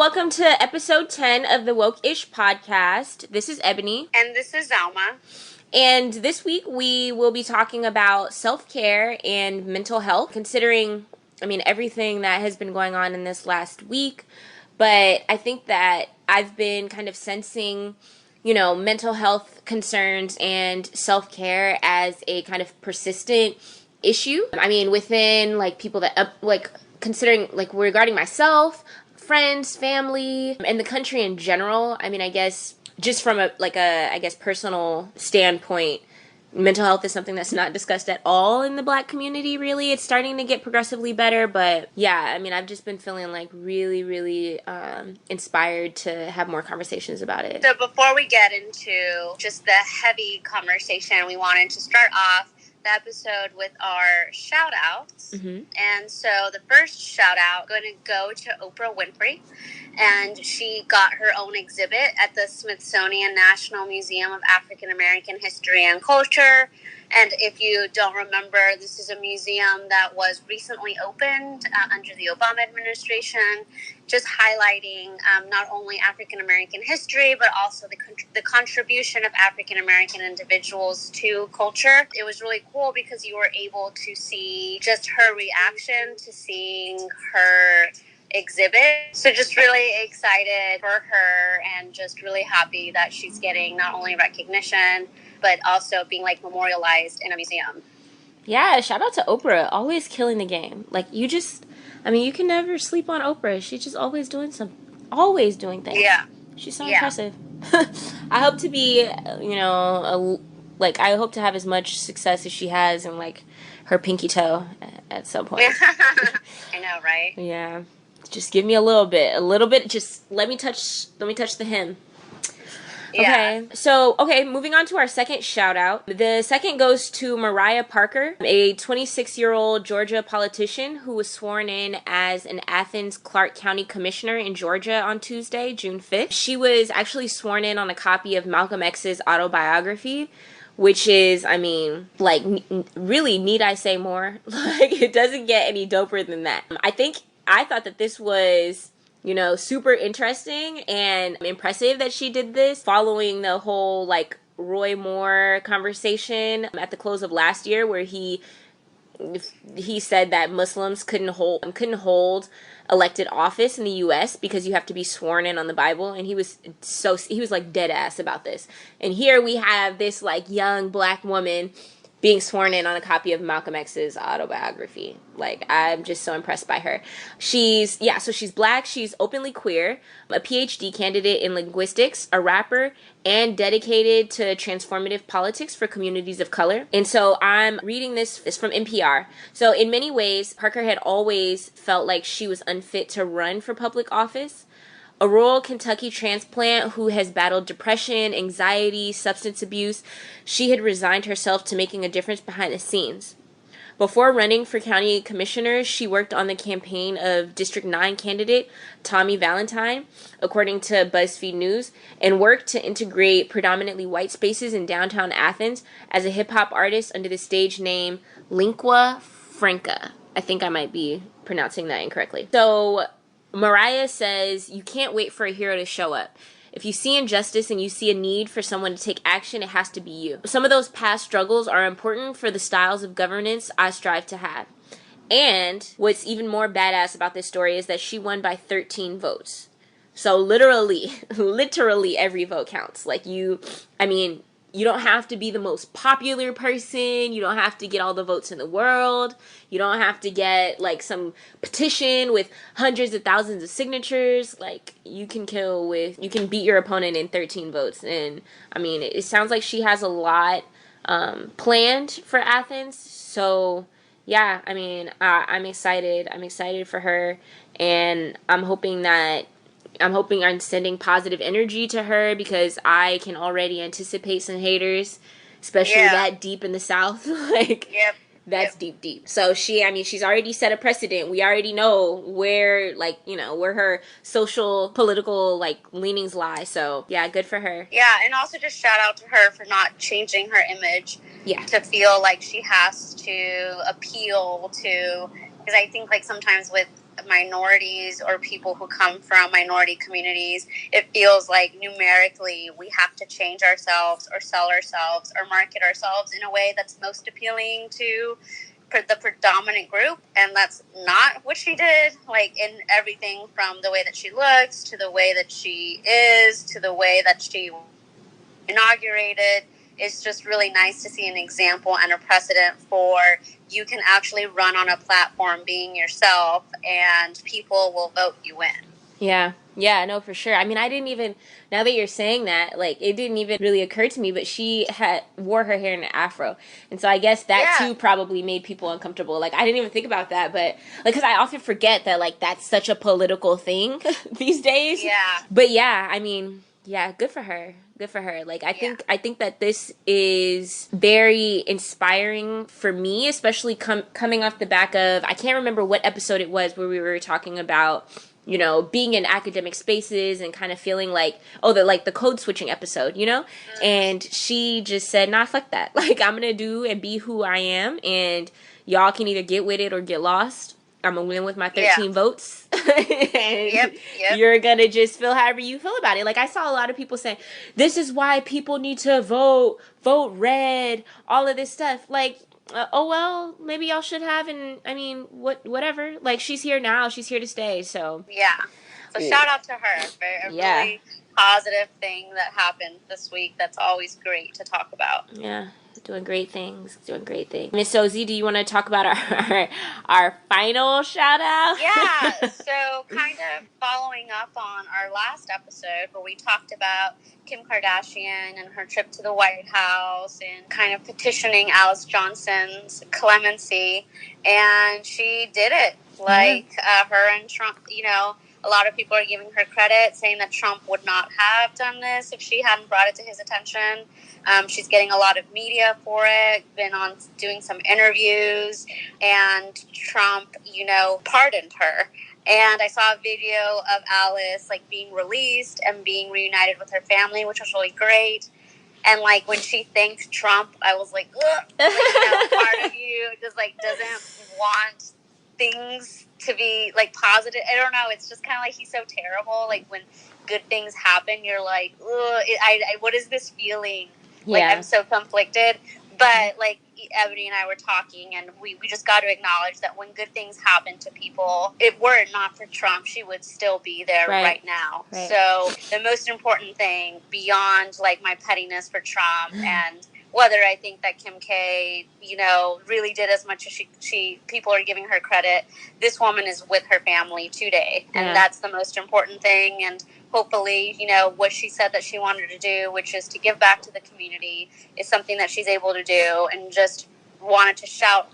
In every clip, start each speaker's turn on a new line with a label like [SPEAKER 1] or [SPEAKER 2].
[SPEAKER 1] welcome to episode 10 of the Woke-ish podcast. This is Ebony.
[SPEAKER 2] And this is Alma.
[SPEAKER 1] And this week we will be talking about self-care and mental health, considering, everything that has been going on in this last week. But I think that I've been kind of sensing, mental health concerns and self-care as a kind of persistent issue. Within, people that, considering, regarding myself, friends, family, and the country in general. I guess just from a personal standpoint, mental health is something that's not discussed at all in the Black community, really. It's starting to get progressively better, but yeah, I've just been feeling really inspired to have more conversations about it.
[SPEAKER 2] So before we get into just the heavy conversation, we wanted to start off the episode with our shout outs.
[SPEAKER 1] Mm-hmm.
[SPEAKER 2] And so the first shout out going to go to Oprah Winfrey, and she got her own exhibit at the Smithsonian National Museum of African American History and Culture. And if you don't remember, this is a museum that was recently opened under the Obama administration, just highlighting not only African American history, but also the contribution of African American individuals to culture. It was really cool because you were able to see just her reaction to seeing her exhibit. So just really excited for her and just really happy that she's getting not only recognition, but also being memorialized in a museum.
[SPEAKER 1] Yeah, shout out to Oprah, always killing the game. You can never sleep on Oprah. She's just always doing things.
[SPEAKER 2] Yeah.
[SPEAKER 1] She's so impressive. I hope to be, I hope to have as much success as she has in her pinky toe at some point.
[SPEAKER 2] I know, right?
[SPEAKER 1] Yeah. Just give me a little bit, just let me touch the hem.
[SPEAKER 2] Yeah.
[SPEAKER 1] Okay, moving on to our second shout out. The second goes to Mariah Parker, a 26-year-old Georgia politician who was sworn in as an Athens Clarke County commissioner in Georgia on Tuesday, June 5th. She was actually sworn in on a copy of Malcolm X's autobiography, which is, really, need I say more? It doesn't get any doper than that. I thought that this was, super interesting and impressive that she did this following the whole, Roy Moore conversation at the close of last year, where he said that Muslims couldn't hold elected office in the U.S. because you have to be sworn in on the Bible, and he was dead ass about this. And here we have this young Black woman being sworn in on a copy of Malcolm X's autobiography. I'm just so impressed by her. She's Black, she's openly queer, a PhD candidate in linguistics, a rapper, and dedicated to transformative politics for communities of color. And so I'm reading this, it's from NPR. So in many ways, Parker had always felt like she was unfit to run for public office. A rural Kentucky transplant who has battled depression, anxiety, substance abuse, she had resigned herself to making a difference behind the scenes. Before running for county commissioner, she worked on the campaign of District 9 candidate Tommy Valentine, according to BuzzFeed News, and worked to integrate predominantly white spaces in downtown Athens as a hip-hop artist under the stage name Lingua Franca. I think I might be pronouncing that incorrectly. So Mariah says, you can't wait for a hero to show up. If you see injustice and you see a need for someone to take action, it has to be you. Some of those past struggles are important for the styles of governance I strive to have. And what's even more badass about this story is that she won by 13 votes. So literally every vote counts. You don't have to be the most popular person. You don't have to get all the votes in the world. You don't have to get some petition with hundreds of thousands of signatures. You can beat your opponent in 13 votes. And it sounds like she has a lot planned for Athens. So yeah, I'm excited. I'm excited for her, and I'm hoping I'm sending positive energy to her, because I can already anticipate some haters, especially that deep in the South. That's deep. So she's already set a precedent. We already know where her social, political, leanings lie. So yeah, good for her.
[SPEAKER 2] Yeah, and also just shout out to her for not changing her image to feel like she has to appeal to, because I think sometimes with minorities or people who come from minority communities, it feels like numerically we have to change ourselves or sell ourselves or market ourselves in a way that's most appealing to the predominant group, and that's not what she did. Like, in everything from the way that she looks to the way that she is to the way that she inaugurated. It's just really nice to see an example and a precedent for you can actually run on a platform being yourself and people will vote you in.
[SPEAKER 1] Yeah. Yeah, no, for sure. I mean, I didn't even, now that you're saying that, like, it didn't even really occur to me, but she wore her hair in an afro. And so I guess that too probably made people uncomfortable. Like, I didn't even think about that, but, like, because I often forget that, like, that's such a political thing these days.
[SPEAKER 2] Yeah.
[SPEAKER 1] But yeah, I mean, yeah, good for her. Good for her. Like, I think that this is very inspiring for me, especially coming off the back of, I can't remember what episode it was where we were talking about, you know, being in academic spaces and kind of feeling like, the code switching episode, you know? And she just said, nah, fuck that. Like, I'm gonna do and be who I am, and y'all can either get with it or get lost. I'm gonna win with my 13 votes. And you're gonna just feel however you feel about it. Like, I saw a lot of people saying, this is why people need to vote red, all of this stuff. Like, oh well, maybe y'all should have, and I mean, whatever. Like, she's here now, she's here to stay. So
[SPEAKER 2] so shout out to her for a really positive thing that happened this week. That's always great to talk about.
[SPEAKER 1] Yeah, doing great things. Miss Ozy, do you want to talk about our final shout out?
[SPEAKER 2] Yeah, so kind of following up on our last episode where we talked about Kim Kardashian and her trip to the White House and kind of petitioning Alice Johnson's clemency, and she did it. Like, her and Trump, you know, a lot of people are giving her credit, saying that Trump would not have done this if she hadn't brought it to his attention. She's getting a lot of media for it, been on doing some interviews, and Trump, you know, pardoned her. And I saw a video of Alice, like, being released and being reunited with her family, which was really great. And, like, when she thanked Trump, I was like, ugh, like, you know, part of you just, like, doesn't want things to be, like, positive. I don't know. It's just kind of like he's so terrible. Like, when good things happen, you're like, ugh, what is this feeling? Like, I'm so conflicted. But, like, Ebony and I were talking, and we just got to acknowledge that when good things happen to people, if were it not for Trump, she would still be there right now. Right. So the most important thing, beyond, like, my pettiness for Trump and whether I think that Kim K, you know, really did as much as she people are giving her credit, this woman is with her family today. And that's the most important thing. And hopefully, you know, what she said that she wanted to do, which is to give back to the community, is something that she's able to do, and just wanted to shout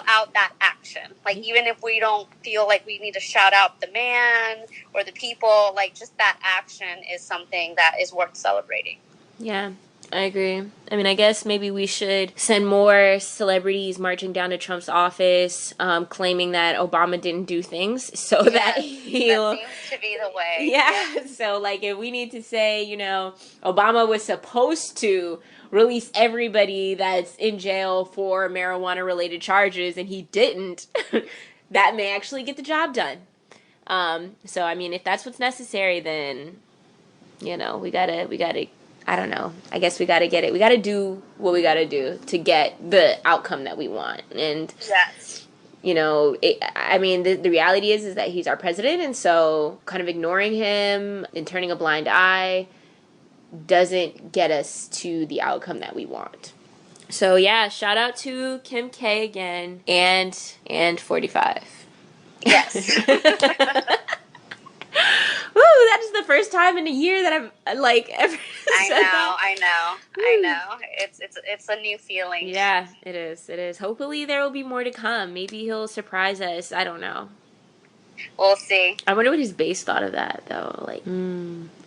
[SPEAKER 2] out that action. Like, even if we don't feel like we need to shout out the man or the people, like, just that action is something that is worth celebrating.
[SPEAKER 1] Yeah. I agree. I mean, I guess maybe we should send more celebrities marching down to Trump's office, claiming that Obama didn't do things, so that he'll...
[SPEAKER 2] That seems to be the way.
[SPEAKER 1] Yeah. So, like, if we need to say, you know, Obama was supposed to release everybody that's in jail for marijuana-related charges, and he didn't, that may actually get the job done. So, I mean, if that's what's necessary, then, you know, we gotta I don't know. I guess we got to get it. We got to do what we got to do to get the outcome that we want. And, you know, I mean, the reality is that he's our president. And so kind of ignoring him and turning a blind eye doesn't get us to the outcome that we want. So, yeah, shout out to Kim K again and 45. Yes. Woo, that is the first time in a year that I've, like, ever said that.
[SPEAKER 2] I know. It's a new feeling.
[SPEAKER 1] Yeah, it is. Hopefully there will be more to come. Maybe he'll surprise us. I don't know.
[SPEAKER 2] We'll see.
[SPEAKER 1] I wonder what his base thought of that, though. Like,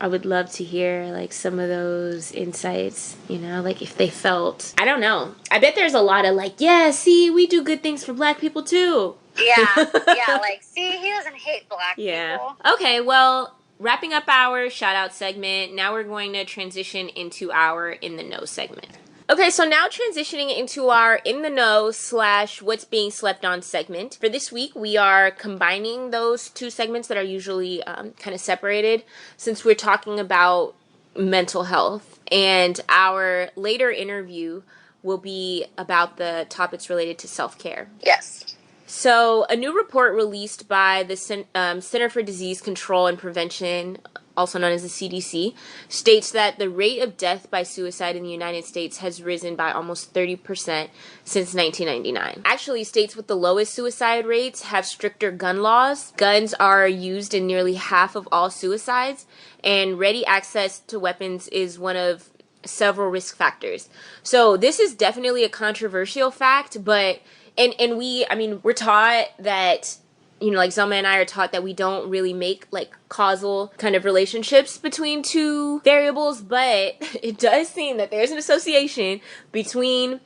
[SPEAKER 1] I would love to hear, like, some of those insights, you know? Like, if they felt... I don't know. I bet there's a lot of, like, yeah, see, we do good things for black people, too.
[SPEAKER 2] Yeah, like, see, he doesn't hate black people.
[SPEAKER 1] Okay, well, wrapping up our shout-out segment, now we're going to transition into our In the Know segment. Okay, so now transitioning into our in the know / what's being slept on segment. For this week, we are combining those two segments that are usually kind of separated since we're talking about mental health. And our later interview will be about the topics related to self-care.
[SPEAKER 2] Yes.
[SPEAKER 1] So, a new report released by the Center for Disease Control and Prevention, also known as the CDC, states that the rate of death by suicide in the United States has risen by almost 30% since 1999. Actually, states with the lowest suicide rates have stricter gun laws. Guns are used in nearly half of all suicides, and ready access to weapons is one of several risk factors. So, this is definitely a controversial fact, but and we're taught that, like Zelma and I are taught that we don't really make like causal kind of relationships between two variables, but it does seem that there's an association between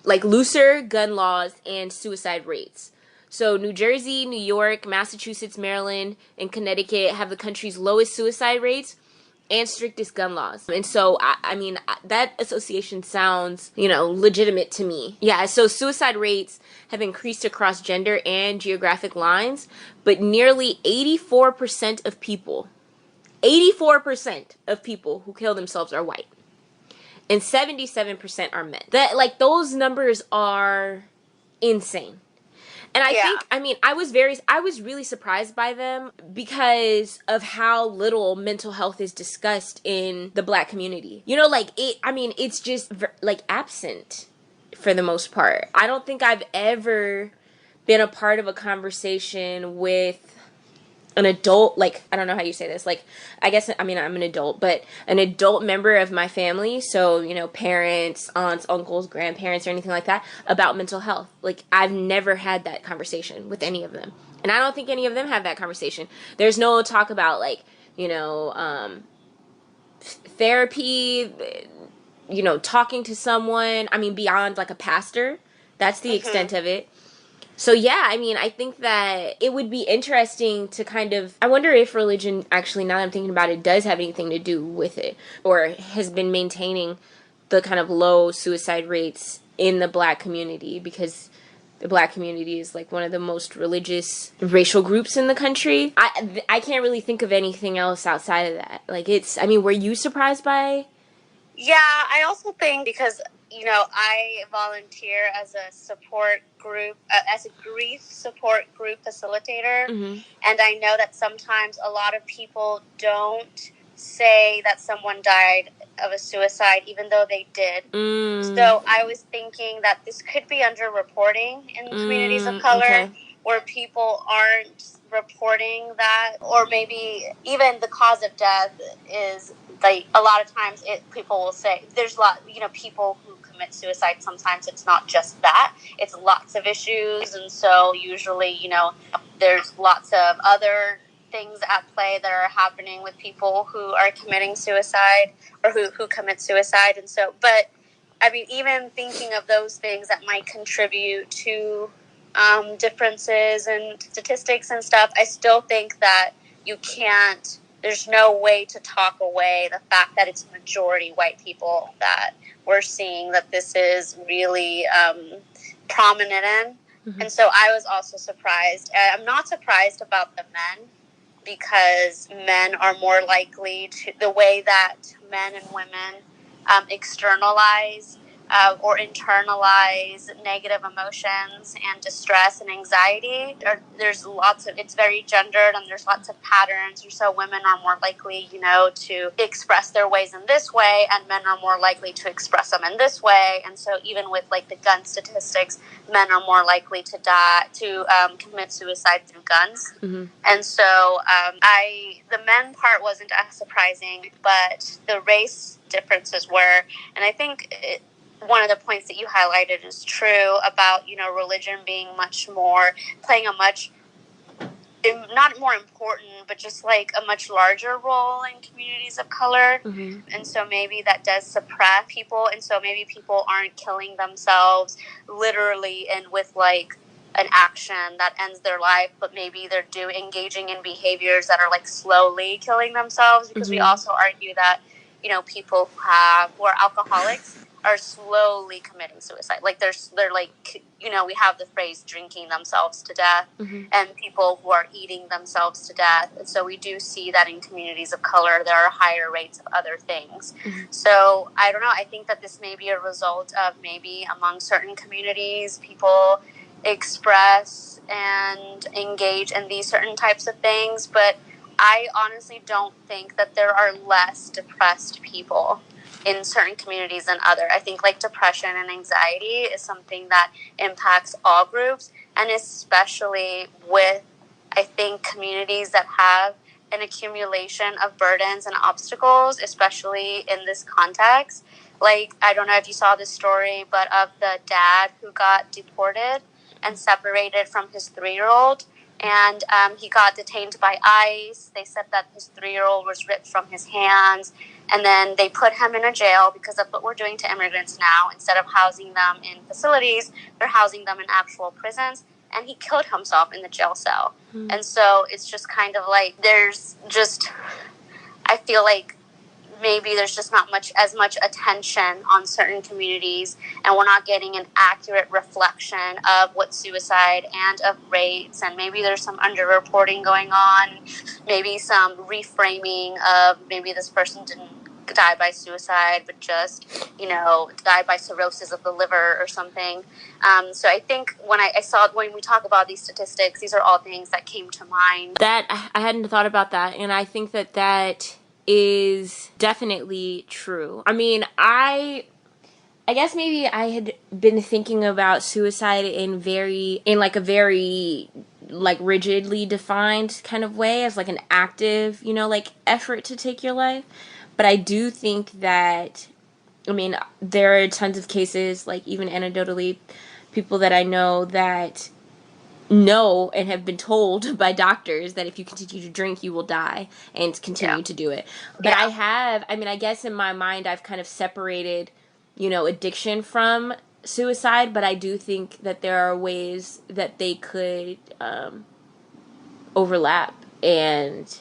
[SPEAKER 1] like looser gun laws and suicide rates. So New Jersey, New York, Massachusetts, Maryland, and Connecticut have the country's lowest suicide rates and strictest gun laws. And so, that association sounds, legitimate to me. Yeah, so suicide rates have increased across gender and geographic lines, but nearly 84% of people who kill themselves are white. And 77% are men. Those numbers are insane. And I was really surprised by them because of how little mental health is discussed in the Black community. It's just like absent for the most part. I don't think I've ever been a part of a conversation with an adult, I don't know how you say this, I'm an adult, but an adult member of my family, so, parents, aunts, uncles, grandparents, or anything like that, about mental health. I've never had that conversation with any of them. And I don't think any of them have that conversation. There's no talk about, therapy, talking to someone, beyond, a pastor. That's the extent of it. So yeah, I think that it would be interesting to I wonder if religion actually, now that I'm thinking about it, does have anything to do with it, or has been maintaining the kind of low suicide rates in the Black community, because the Black community is one of the most religious racial groups in the country. I can't really think of anything else outside of that. Were you surprised by?
[SPEAKER 2] Yeah, I also think because, I volunteer as a support group, as a grief support group facilitator.
[SPEAKER 1] Mm-hmm.
[SPEAKER 2] And I know that sometimes a lot of people don't say that someone died of a suicide, even though they did. So I was thinking that this could be underreporting in communities of color, where people aren't reporting that, or maybe even the cause of death is a lot of times people will say there's a lot, people who commit suicide, sometimes it's not just that, it's lots of issues. And so usually, there's lots of other things at play that are happening with people who are committing suicide, or who commit suicide. And so, but even thinking of those things that might contribute to differences and statistics and stuff, I still think that there's no way to talk away the fact that it's majority white people that we're seeing that this is really prominent in. Mm-hmm. And so I was also surprised. I'm not surprised about the men, because men are more likely to, the way that men and women externalize or internalize negative emotions and distress and anxiety. It's very gendered, and there's lots of patterns. And so women are more likely, to express their ways in this way, and men are more likely to express them in this way. And so even with the gun statistics, men are more likely to commit suicide through guns. Mm-hmm. And so the men part wasn't as surprising, but the race differences were. And I think one of the points that you highlighted is true about, religion being playing a much, not more important, but just a much larger role in communities of color. Mm-hmm. And so maybe that does suppress people. And so maybe people aren't killing themselves literally and with an action that ends their life, but maybe they're engaging in behaviors that are slowly killing themselves, because mm-hmm. we also argue that people who are alcoholics are slowly committing suicide. Like they're like, we have the phrase drinking themselves to death, and people who are eating themselves to death. And so we do see that in communities of color, there are higher rates of other things. So I don't know. I think that this may be a result of maybe among certain communities, people express and engage in these certain types of things. But I honestly don't think that there are less depressed people in certain communities than other. I think like depression and anxiety is something that impacts all groups, and especially with, I think, communities that have an accumulation of burdens and obstacles, especially in this context. Like, I don't know if you saw this story, but of the dad who got deported and separated from his 3-year-old. And he got detained by ICE. They said that his 3-year-old was ripped from his hands. And then they put him in a jail because of what we're doing to immigrants now. Instead of housing them in facilities, they're housing them in actual prisons. And he killed himself in the jail cell. And so it's just kind of like I feel like maybe there's just not as much attention on certain communities, and we're not getting an accurate reflection of what suicide and of rates, and maybe there's some underreporting going on, maybe some reframing of maybe this person didn't die by suicide, but just, die by cirrhosis of the liver or something. So I think when we talk about these statistics, these are all things that came to mind.
[SPEAKER 1] That I hadn't thought about that, and I think that is definitely true. I mean, I guess maybe I had been thinking about suicide in a very rigidly defined kind of way, as like an active, effort to take your life. But I do think that, I mean, there are tons of cases, like even anecdotally, people that I know that know and have been told by doctors that if you continue to drink, you will die, and continue to do it. But I guess in my mind, I've kind of separated, addiction from suicide, but I do think that there are ways that they could overlap, and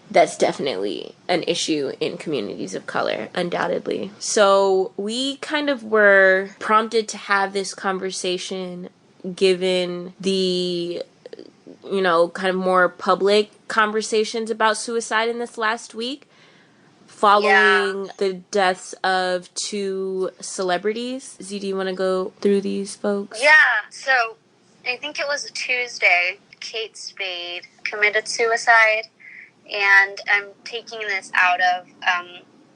[SPEAKER 1] that's definitely an issue in communities of color, undoubtedly. So we kind of were prompted to have this conversation given the, kind of more public conversations about suicide in this last week, following the deaths of 2 celebrities. Z, do you want to go through these folks?
[SPEAKER 2] Yeah, so I think it was a Tuesday, Kate Spade committed suicide, and I'm taking this out of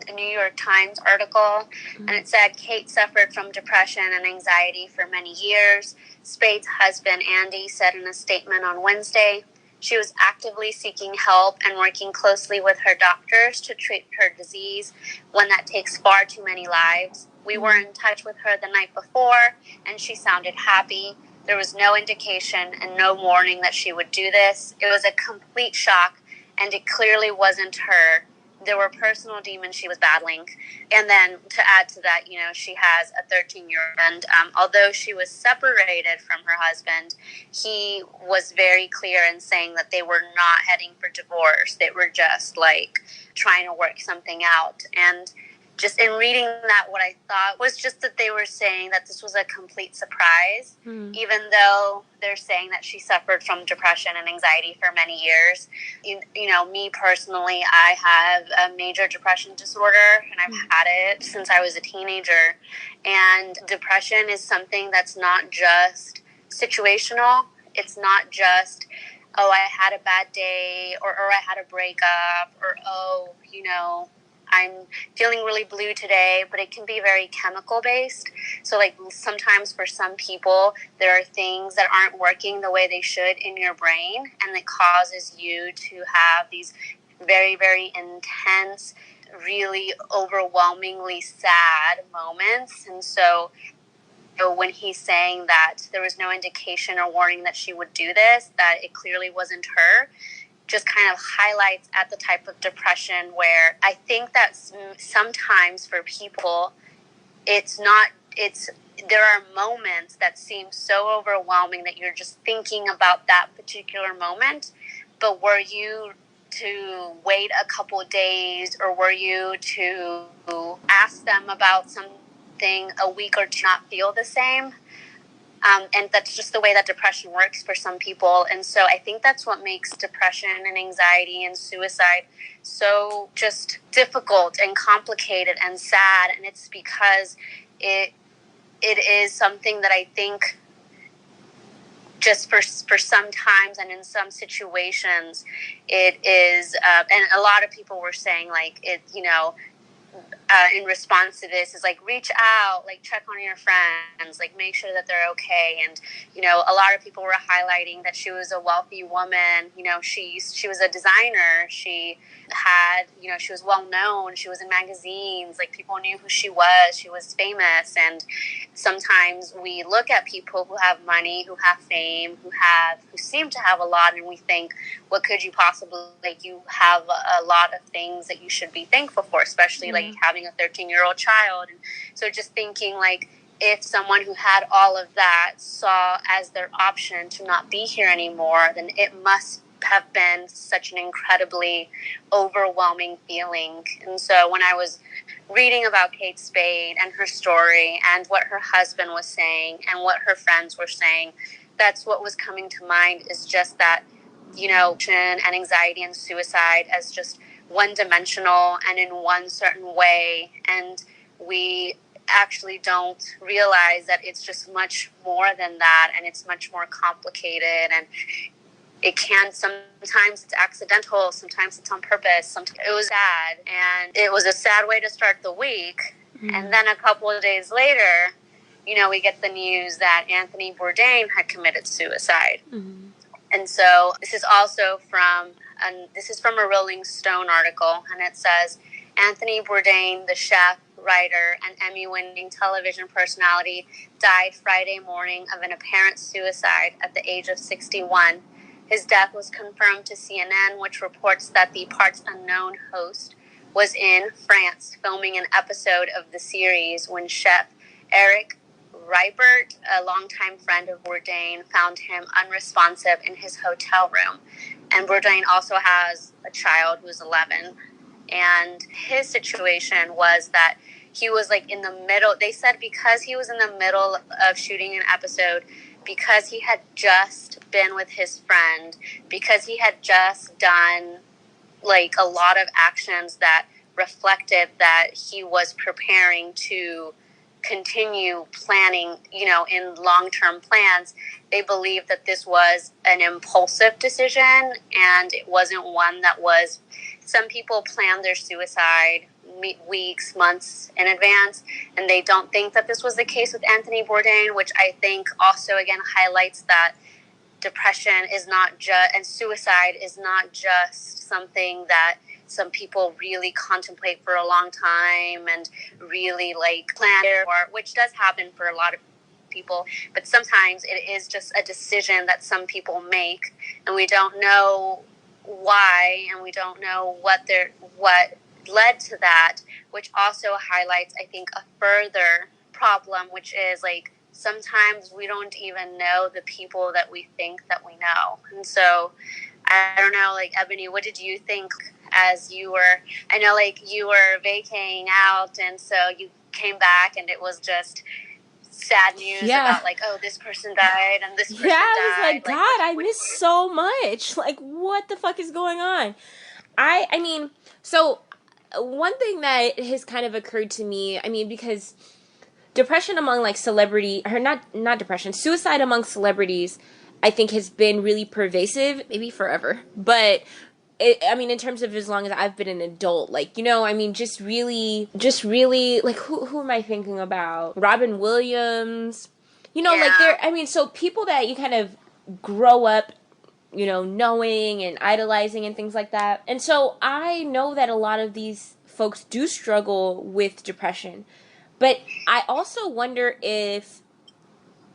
[SPEAKER 2] a New York Times article, and it said Kate suffered from depression and anxiety for many years. Spade's husband, Andy, said in a statement on Wednesday she was actively seeking help and working closely with her doctors to treat her disease, one that takes far too many lives. We were in touch with her the night before, and she sounded happy. There was no indication and no warning that she would do this. It was a complete shock, and it clearly wasn't her. There were personal demons she was battling. And then to add to that, she has a 13-year-old. And although she was separated from her husband, he was very clear in saying that they were not heading for divorce. They were just like trying to work something out. And just in reading that, what I thought was just that they were saying that this was a complete surprise, even though they're saying that she suffered from depression and anxiety for many years. Me personally, I have a major depression disorder, and I've had it since I was a teenager. And depression is something that's not just situational. It's not just, oh, I had a bad day, or I had a breakup, or, I'm feeling really blue today, but it can be very chemical based. So like sometimes for some people, there are things that aren't working the way they should in your brain, and it causes you to have these very, very intense, really overwhelmingly sad moments. And so when he's saying that there was no indication or warning that she would do this, that it clearly wasn't her, just kind of highlights at the type of depression where I think that sometimes for people, there are moments that seem so overwhelming that you're just thinking about that particular moment. But were you to wait a couple days, or were you to ask them about something a week or two, not feel the same? And that's just the way that depression works for some people. And so I think that's what makes depression and anxiety and suicide so just difficult and complicated and sad. And it's because it is something that I think just for some times and in some situations it is, and a lot of people were saying like it, in response to this is like, reach out, like check on your friends, like make sure that they're okay. And a lot of people were highlighting that she was a wealthy woman. She was a designer. She had, she was well known. She was in magazines. Like people knew who she was. She was famous. And sometimes we look at people who have money, who have fame, who seem to have a lot, and we think, what could you possibly, like, you have a lot of things that you should be thankful for, especially like having a 13-year-old child. And so just thinking like, if someone who had all of that saw as their option to not be here anymore, then it must have been such an incredibly overwhelming feeling. And so when I was reading about Kate Spade and her story and what her husband was saying and what her friends were saying, that's what was coming to mind, is just that, and anxiety and suicide as just one-dimensional and in one certain way. And we actually don't realize that it's just much more than that, and it's much more complicated. And it can, sometimes it's accidental, sometimes it's on purpose. Sometimes it was sad, and it was a sad way to start the week. And then a couple of days later, we get the news that Anthony Bourdain had committed suicide. And so this is also from a Rolling Stone article, and it says, Anthony Bourdain, the chef, writer, and Emmy-winning television personality, died Friday morning of an apparent suicide at the age of 61. His death was confirmed to CNN, which reports that the Parts Unknown host was in France filming an episode of the series when chef Eric Rybert, a longtime friend of Bourdain, found him unresponsive in his hotel room. And Bourdain also has a child who's 11. And his situation was that he was like in the middle. They said because he was in the middle of shooting an episode, because he had just been with his friend, because he had just done like a lot of actions that reflected that he was preparing to continue planning, in long-term plans. They believed that this was an impulsive decision, and it wasn't one that was, some people plan their suicide weeks, months in advance, and they don't think that this was the case with Anthony Bourdain, which I think also again highlights that depression is not just, and suicide is not just something that some people really contemplate for a long time and really like plan for, which does happen for a lot of people, but sometimes it is just a decision that some people make, and we don't know why, and we don't know what led to that, which also highlights, I think, a further problem, which is like sometimes we don't even know the people that we think that we know. And so I don't know, like, Ebony, what did you think as you were, I know like you were vacating out, and so you came back and it was just sad news about like, oh, this person died and this person died.
[SPEAKER 1] I was like, God, I miss so much. Like, what the fuck is going on? I mean, so one thing that has kind of occurred to me, I mean, because depression among like celebrity, or not depression, suicide among celebrities, I think has been really pervasive, maybe forever, but I mean, in terms of as long as I've been an adult, like, I mean, just really, like, who am I thinking about? Robin Williams, like so people that you kind of grow up, knowing and idolizing and things like that. And so I know that a lot of these folks do struggle with depression, but I also wonder if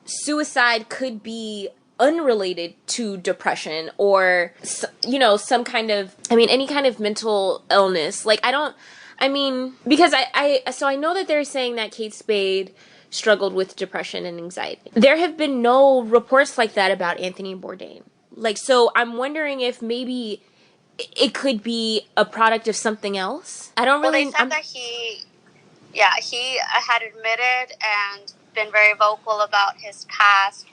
[SPEAKER 1] suicide could be unrelated to depression or, some kind of, any kind of mental illness. Like, because I know that they're saying that Kate Spade struggled with depression and anxiety. There have been no reports like that about Anthony Bourdain. Like, so I'm wondering if maybe it could be a product of something else. I don't
[SPEAKER 2] Well, they
[SPEAKER 1] really.
[SPEAKER 2] said that he had admitted and been very vocal about his past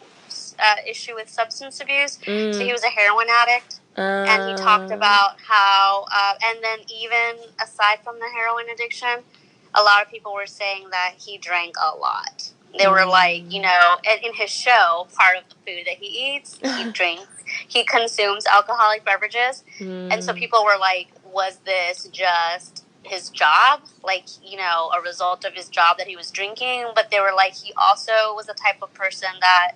[SPEAKER 2] issue with substance abuse. So he was a heroin addict. And he talked about how, and then even aside from the heroin addiction, a lot of people were saying that he drank a lot. They were like, you know, in his show, part of the food that he eats, he drinks, he consumes alcoholic beverages. And so people were like, was this just his job? Like, you know, a result of his job that he was drinking? But they were like, he also was the type of person that,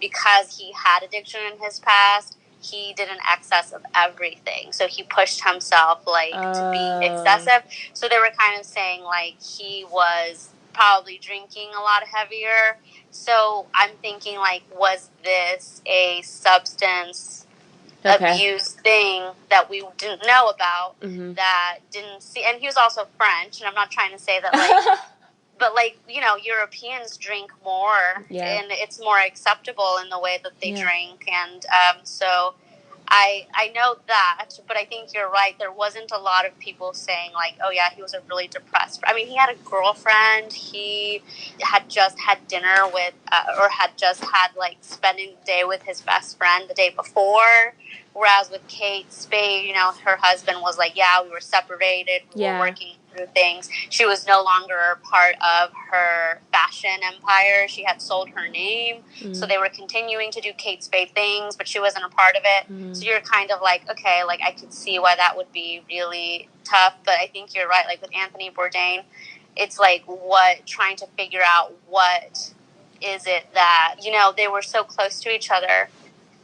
[SPEAKER 2] because he had addiction in his past, he did an excess of everything. So he pushed himself, like, to be excessive. So they were kind of saying, like, he was probably drinking a lot heavier. So I'm thinking, like, was this a substance abuse thing that we didn't know about, that didn't see? And he was also French, and I'm not trying to say that, like, but, like, you know, Europeans drink more, and it's more acceptable in the way that they drink. And so I know that, but I think you're right. There wasn't a lot of people saying, like, oh, yeah, he was a really depressed. I mean, he had a girlfriend. He had just had dinner with, or had just had, like, spending the day with his best friend the day before. Whereas with Kate Spade, you know, her husband was like, yeah, we were separated. We were working through things. She was no longer part of her fashion empire. She had sold her name. So they were continuing to do Kate Spade things, but she wasn't a part of it. So you're kind of like, okay, like, I could see why that would be really tough. But I think you're right. Like with Anthony Bourdain, it's like trying to figure out what is it that, you know, they were so close to each other.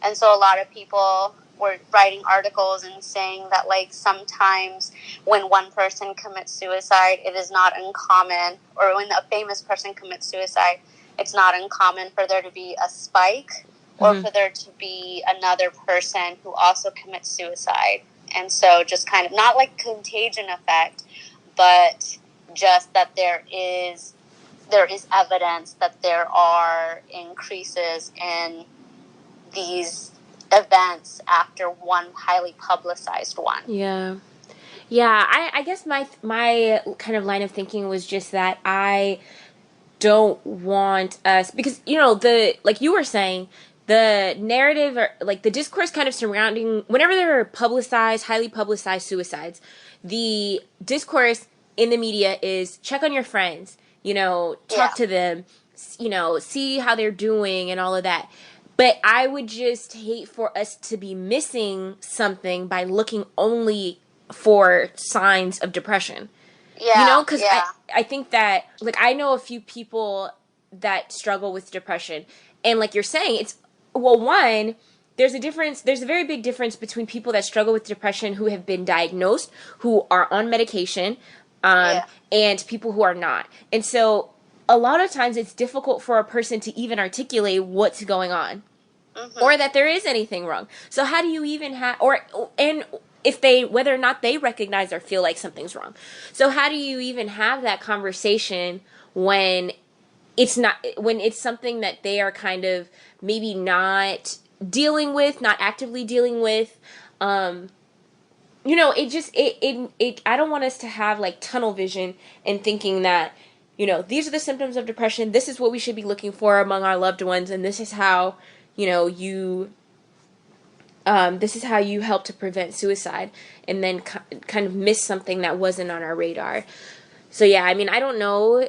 [SPEAKER 2] And so a lot of people were writing articles and saying that, like, sometimes when one person commits suicide, it is not uncommon, or when a famous person commits suicide, it's not uncommon for there to be a spike, or for there to be another person who also commits suicide. And so just kind of not like contagion effect, but just that there is evidence that there are increases in these events after one highly publicized one.
[SPEAKER 1] Yeah, I guess my kind of line of thinking was just that I don't want us, because, you know, the, like you were saying, the narrative, or like the discourse kind of surrounding whenever there are publicized, highly publicized suicides, the discourse in the media is check on your friends, you know, talk to them, you know, see how they're doing and all of that. But I would just hate for us to be missing something by looking only for signs of depression. You know, because I think that, like, I know a few people that struggle with depression. And like you're saying, it's, well, one, there's a very big difference between people that struggle with depression who have been diagnosed, who are on medication, and people who are not. And so a lot of times it's difficult for a person to even articulate what's going on. Or that there is anything wrong. So how do you even and if they, whether or not they recognize or feel like something's wrong. So how do you even have that conversation when it's something that they are kind of maybe not dealing with, not actively dealing with? You know, I don't want us to have like tunnel vision and thinking that, you know, these are the symptoms of depression. This is what we should be looking for among our loved ones. And this is how, you know, this is how you help to prevent suicide, and then kind of miss something that wasn't on our radar. So yeah, I mean, I don't know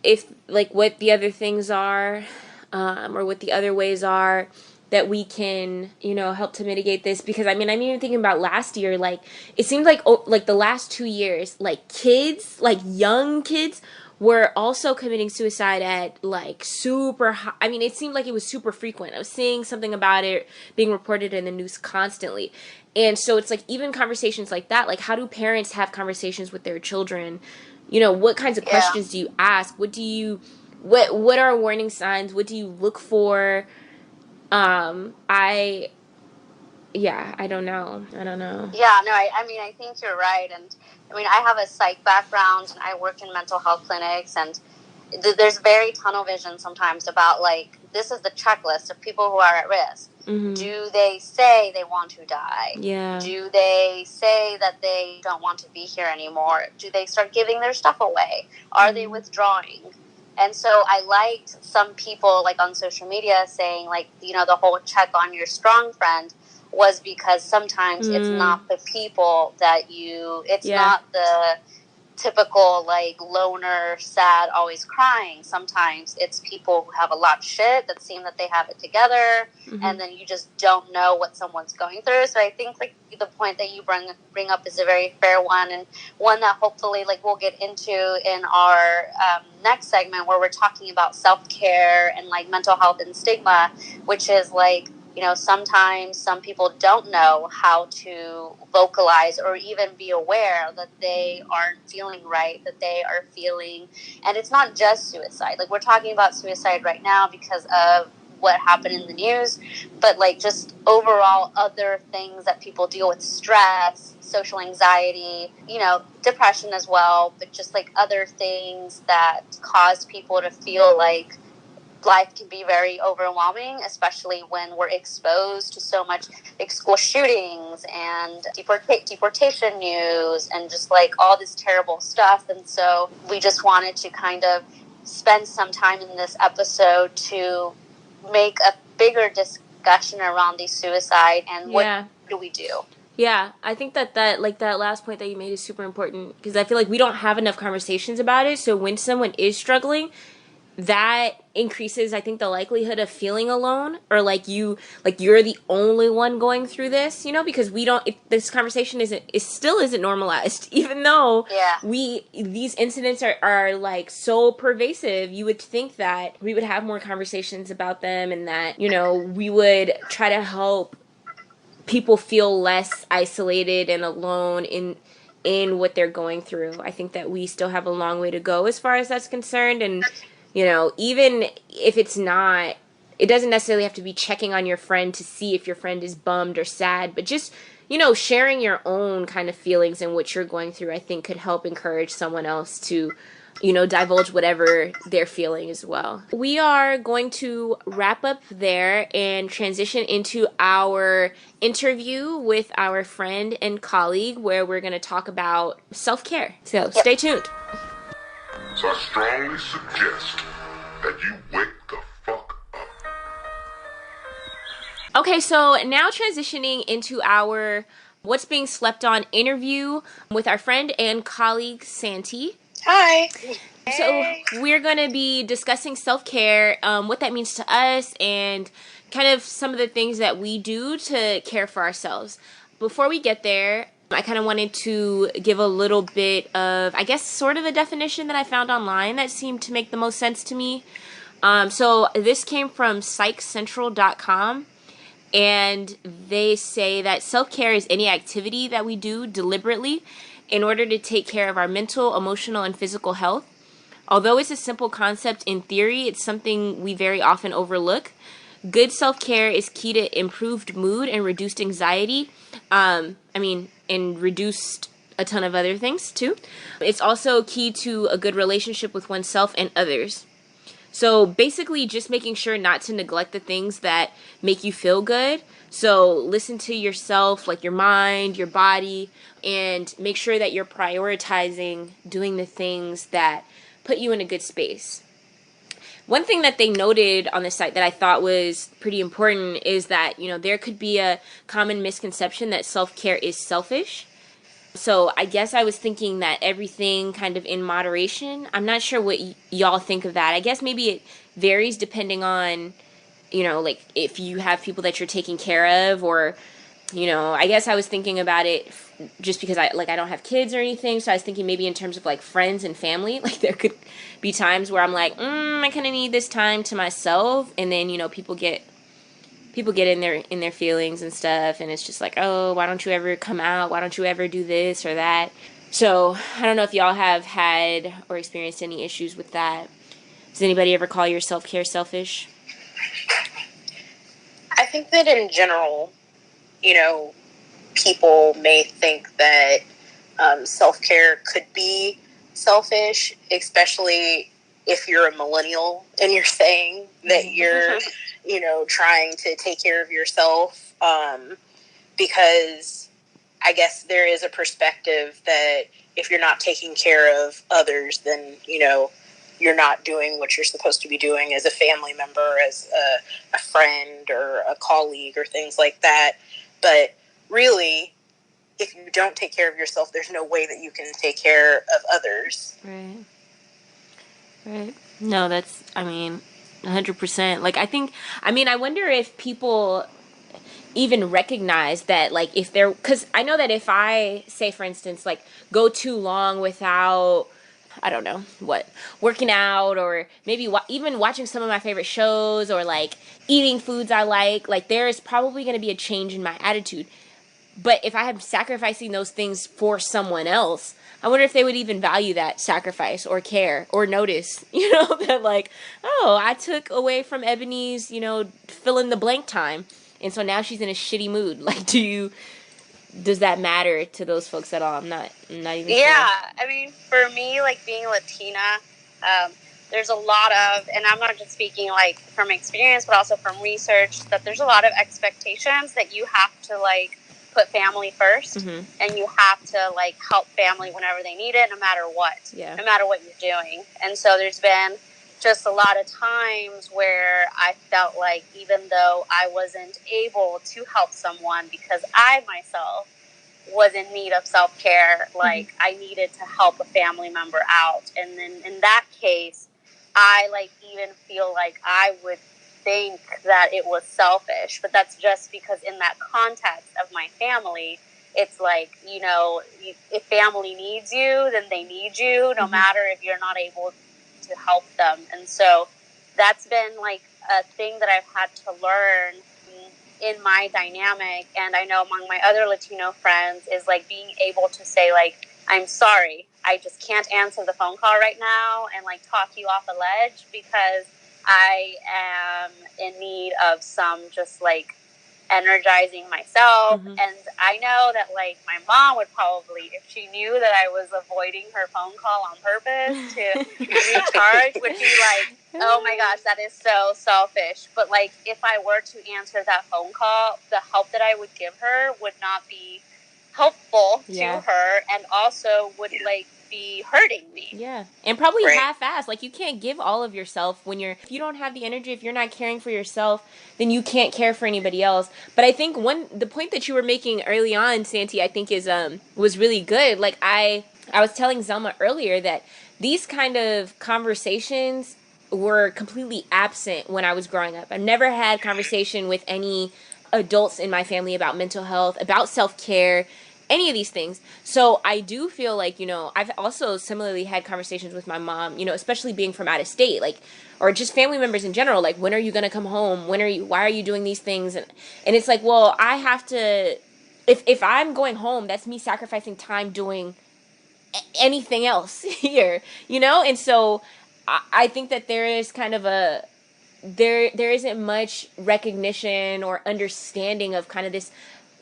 [SPEAKER 1] if, like, what the other things are, or what the other ways are that we can, you know, help to mitigate this. Because I mean, I'm even thinking about last year. Like, it seemed like the last 2 years, like kids, like young kids, were also committing suicide at like super high. I mean, it seemed like it was super frequent. I was seeing something about it being reported in the news constantly. And so it's like, even conversations like that, like, how do parents have conversations with their children? You know, what kinds of questions do you ask? What are warning signs? What do you look for? I don't know.
[SPEAKER 2] Yeah, no, I mean, I think you're right. And I mean, I have a psych background and I worked in mental health clinics, and there's very tunnel vision sometimes about, like, this is the checklist of people who are at risk.
[SPEAKER 1] Mm-hmm.
[SPEAKER 2] Do they say they want to die?
[SPEAKER 1] Yeah.
[SPEAKER 2] Do they say that they don't want to be here anymore? Do they start giving their stuff away? Are they withdrawing? And so I liked some people like on social media saying like, you know, the whole check on your strong friend was because sometimes it's not the people that it's not the typical like loner, sad, always crying. Sometimes it's people who have a lot of shit that seem that they have it together, and then you just don't know what someone's going through. So I think like the point that you bring up is a very fair one, and one that hopefully like we'll get into in our next segment, where we're talking about self-care and like mental health and stigma, which is like, you know, sometimes some people don't know how to vocalize or even be aware that they aren't feeling right, that they are feeling, and it's not just suicide. Like, we're talking about suicide right now because of what happened in the news, but like just overall other things that people deal with, stress, social anxiety, you know, depression as well, but just like other things that cause people to feel like life can be very overwhelming, especially when we're exposed to so much school shootings and deportation news and just like all this terrible stuff. And so we just wanted to kind of spend some time in this episode to make a bigger discussion around the suicide and what do we do.
[SPEAKER 1] Yeah, I think that like that last point that you made is super important, because I feel like we don't have enough conversations about it. So when someone is struggling, that increases, I think, the likelihood of feeling alone, or like you're the only one going through this, you know, because this conversation still isn't normalized, even though these incidents are like so pervasive. You would think that we would have more conversations about them, and that, you know, we would try to help people feel less isolated and alone in what they're going through. I think that we still have a long way to go as far as that's concerned. And, you know, even if it's not, it doesn't necessarily have to be checking on your friend to see if your friend is bummed or sad, but just, you know, sharing your own kind of feelings and what you're going through, I think could help encourage someone else to, you know, divulge whatever they're feeling as well. We are going to wrap up there and transition into our interview with our friend and colleague, where we're going to talk about self-care. So stay tuned.
[SPEAKER 3] So I strongly suggest that you wake the fuck up.
[SPEAKER 1] Okay, so now transitioning into our What's Being Slept On interview with our friend and colleague, Santi.
[SPEAKER 2] Hi.
[SPEAKER 1] So we're going to be discussing self-care, what that means to us, and kind of some of the things that we do to care for ourselves. Before we get there, I kind of wanted to give a little bit of, I guess, sort of a definition that I found online that seemed to make the most sense to me. So this came from psychcentral.com, and they say that self-care is any activity that we do deliberately in order to take care of our mental, emotional, and physical health. Although it's a simple concept in theory, it's something we very often overlook. Good self-care is key to improved mood and reduced anxiety. And reduced a ton of other things too. It's also key to a good relationship with oneself and others. So basically just making sure not to neglect the things that make you feel good. So listen to yourself, like your mind, your body, and make sure that you're prioritizing doing the things that put you in a good space. One thing that they noted on the site that I thought was pretty important is that, you know, there could be a common misconception that self-care is selfish. So I guess I was thinking that everything kind of in moderation. I'm not sure what y'all think of that. I guess maybe it varies depending on, you know, like if you have people that you're taking care of, or, you know, I guess I was thinking about it just because I don't have kids or anything. So I was thinking maybe in terms of like friends and family, like there could be times where I'm like, I kind of need this time to myself. And then, you know, people get in their feelings and stuff. And it's just like, oh, why don't you ever come out? Why don't you ever do this or that? So I don't know if y'all have had or experienced any issues with that. Does anybody ever call your self-care selfish?
[SPEAKER 4] I think that in general, you know, people may think that self-care could be selfish, especially if you're a millennial and you're saying that you're, trying to take care of yourself, because I guess there is a perspective that if you're not taking care of others, then, you're not doing what you're supposed to be doing as a family member, as a friend or a colleague or things like that. But really, if you don't take care of yourself, there's no way that you can take care of others.
[SPEAKER 1] Right. No, that's, 100%. Like, I wonder if people even recognize that, like, if they're, because I know that if I say, for instance, like, go too long without, I don't know what, working out, or maybe even watching some of my favorite shows, or like eating foods I like there's probably going to be a change in my attitude. But if I am sacrificing those things for someone else, I wonder if they would even value that sacrifice or care or notice, that like, oh, I took away from Ebony's, fill in the blank time. And so now she's in a shitty mood. Like, does that matter to those folks at all? I'm not even sure.
[SPEAKER 2] Yeah, for me, like, being Latina, there's a lot of, and I'm not just speaking like from experience, but also from research, that there's a lot of expectations that you have to like put family first, and you have to like help family whenever they need it, no matter what, no matter what you're doing. And so there's been just a lot of times where I felt like even though I wasn't able to help someone because I myself was in need of self-care, like I needed to help a family member out. And then in that case, I like even feel like I would think that it was selfish, but that's just because in that context of my family, it's like, if family needs you, then they need you, no matter if you're not able to help them. And so that's been like a thing that I've had to learn in my dynamic. And I know among my other Latino friends is like being able to say like, I'm sorry, I just can't answer the phone call right now and like talk you off a ledge because I am in need of some just like energizing myself. And I know that like my mom would probably, if she knew that I was avoiding her phone call on purpose to recharge, would be like, oh my gosh, that is so selfish. But like if I were to answer that phone call, the help that I would give her would not be helpful to her, and also would like be hurting me.
[SPEAKER 1] Yeah. And probably half-assed. Like, you can't give all of yourself if you don't have the energy, if you're not caring for yourself, then you can't care for anybody else. But I think the point that you were making early on, Santi, I think was really good. Like, I was telling Zelma earlier that these kind of conversations were completely absent when I was growing up. I've never had conversation with any adults in my family about mental health, about self-care, any of these things. So I do feel like, I've also similarly had conversations with my mom, especially being from out of state, like, or just family members in general, like, when are you going to come home? Why are you doing these things? And it's like, well, I have to, if I'm going home, that's me sacrificing time doing anything else here, And so I think that there is kind of there isn't much recognition or understanding of kind of this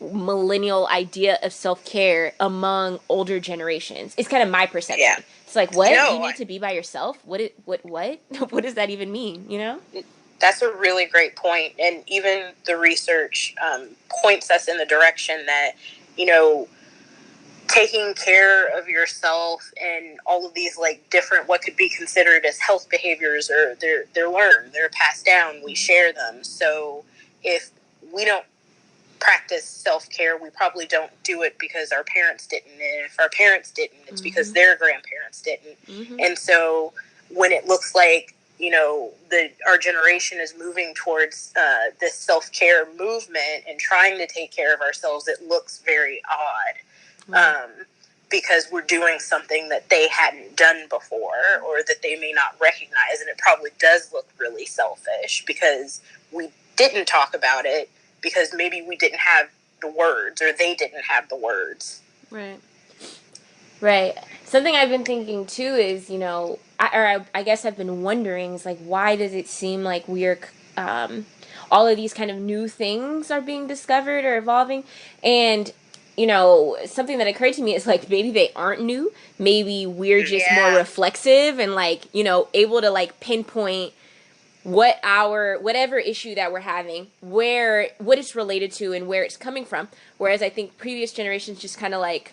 [SPEAKER 1] millennial idea of self-care among older generations. It's kind of my perception. Yeah. It's like, what? You need to be by yourself? What? What does that even mean,
[SPEAKER 4] That's a really great point. And even the research points us in the direction that, taking care of yourself and all of these like different, what could be considered as health behaviors, or they're learned, they're passed down, we share them. So if we don't practice self-care, we probably don't do it because our parents didn't, and if our parents didn't, it's because their grandparents didn't. And so when it looks like our generation is moving towards this self-care movement and trying to take care of ourselves, it looks very odd. Because we're doing something that they hadn't done before, or that they may not recognize, and it probably does look really selfish because we didn't talk about it, because maybe we didn't have the words, or they didn't have the words.
[SPEAKER 1] Right. Something I've been thinking too is, I guess I've been wondering, is like, why does it seem like we're, all of these kind of new things are being discovered or evolving? And you know, something that occurred to me is like maybe they aren't new. Maybe we're just more reflexive and like, you know, able to like pinpoint whatever issue that we're having, what it's related to and where it's coming from. Whereas I think previous generations just kind of like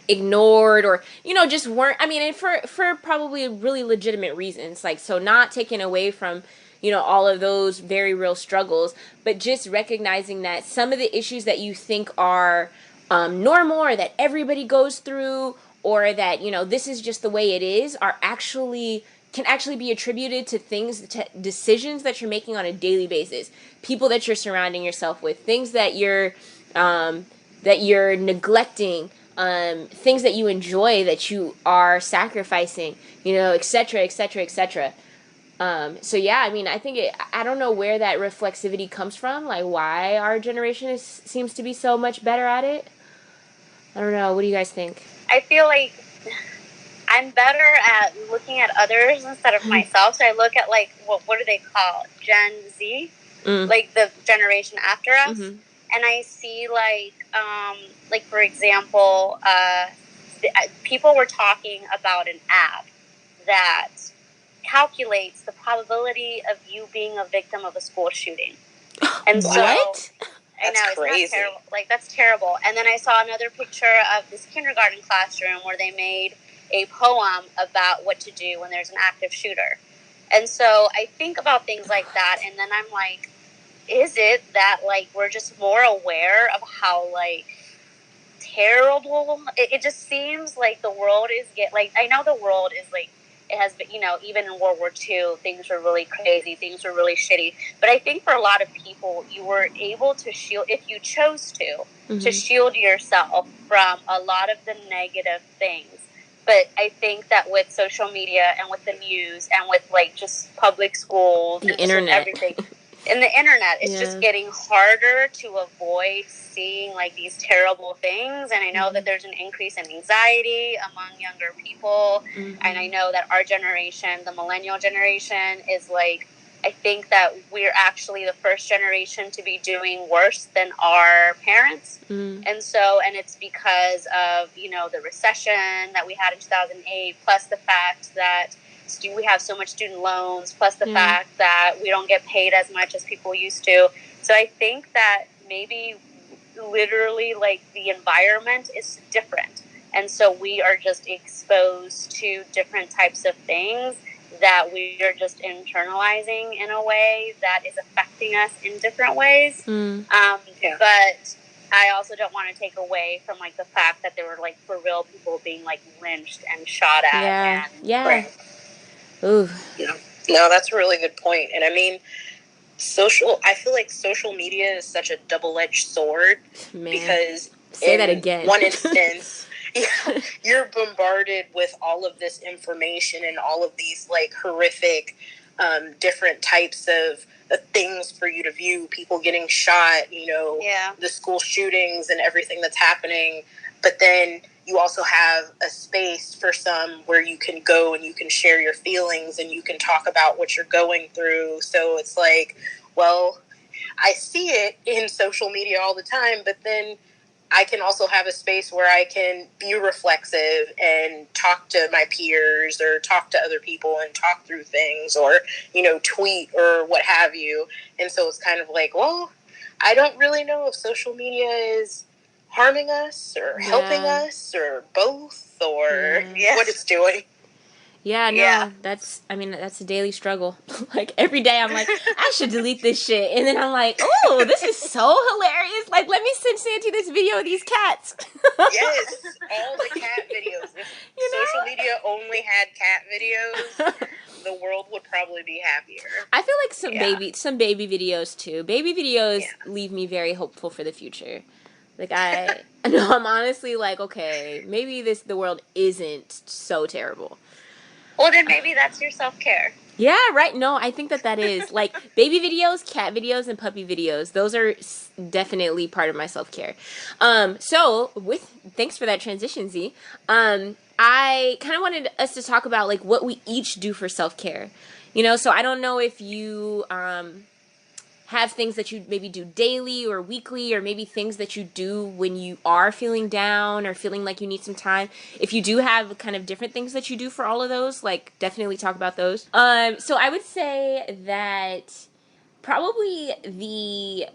[SPEAKER 1] ignored, or you know, just weren't, I mean, and for probably really legitimate reasons, like, so not taken away from, you know, all of those very real struggles, but just recognizing that some of the issues that you think are normal, or that everybody goes through, or that, you know, this is just the way it is, are actually can actually be attributed to things, to decisions that you're making on a daily basis, people that you're surrounding yourself with, things that you're neglecting, things that you enjoy that you are sacrificing, you know, etc., etc., etc. So yeah, I mean, I don't know where that reflexivity comes from, like why our generation seems to be so much better at it. I don't know. What do you guys think?
[SPEAKER 2] I feel like I'm better at looking at others instead of myself. So I look at like what do they call Gen Z, like the generation after us, and I see like for example, people were talking about an app that calculates the probability of you being a victim of a school shooting. And so,
[SPEAKER 1] what?
[SPEAKER 2] I know, it's not terrible. Like, that's terrible. And then I saw another picture of this kindergarten classroom where they made a poem about what to do when there's an active shooter. And so I think about things like that, and then I'm like, is it that, like, we're just more aware of how, like, terrible it just seems like the world is I know the world is like, it has been, you know, even in World War II, things were really crazy, things were really shitty. But I think for a lot of people, you were able to shield, if you chose to shield yourself from a lot of the negative things. But I think that with social media and with the news and with like just public schools,
[SPEAKER 1] the internet,
[SPEAKER 2] everything, and the internet, it's just getting harder to avoid seeing like these terrible things. And I know that there's an increase in anxiety among younger people. And I know that our generation, the millennial generation, is like, I think that we're actually the first generation to be doing worse than our parents. And so, and it's because of, you know, the recession that we had in 2008, plus the fact that we have so much student loans, plus the fact that we don't get paid as much as people used to. So I think that maybe literally like the environment is different. And so we are just exposed to different types of things that we are just internalizing in a way that is affecting us in different ways. But I also don't want to take away from like the fact that there were like for real people being like lynched and shot at.
[SPEAKER 1] Right. Ooh.
[SPEAKER 4] Yeah. No, that's a really good point. And I mean, I feel like social media is such a double-edged sword. Man. Because
[SPEAKER 1] say that again.
[SPEAKER 4] One instance, you're bombarded with all of this information and all of these like horrific different types of things for you to view, people getting shot, you know, the school shootings and everything that's happening. But then you also have a space for some where you can go and you can share your feelings and you can talk about what you're going through. So it's like, well, I see it in social media all the time, but then I can also have a space where I can be reflexive and talk to my peers or talk to other people and talk through things or, you know, tweet or what have you. And so it's kind of like, well, I don't really know if social media is harming us or helping us or both or what it's doing.
[SPEAKER 1] That's a daily struggle. Like every day I'm like, I should delete this shit, and then I'm like, oh, this is so hilarious, like let me send Santi this video of these cats.
[SPEAKER 4] Yes, all the cat videos. If social media only had cat videos, the world would probably be happier.
[SPEAKER 1] I feel like some baby videos too. Baby videos leave me very hopeful for the future. Like I'm honestly like, okay, maybe the world isn't so terrible.
[SPEAKER 2] Well, then maybe that's your self-care.
[SPEAKER 1] Yeah, right. No, I think that is like baby videos, cat videos, and puppy videos. Those are definitely part of my self-care. So thanks for that transition, Z. I kind of wanted us to talk about like what we each do for self-care. You know, so I don't know if you have things that you maybe do daily or weekly, or maybe things that you do when you are feeling down or feeling like you need some time. If you do have kind of different things that you do for all of those, like definitely talk about those. So I would say that probably the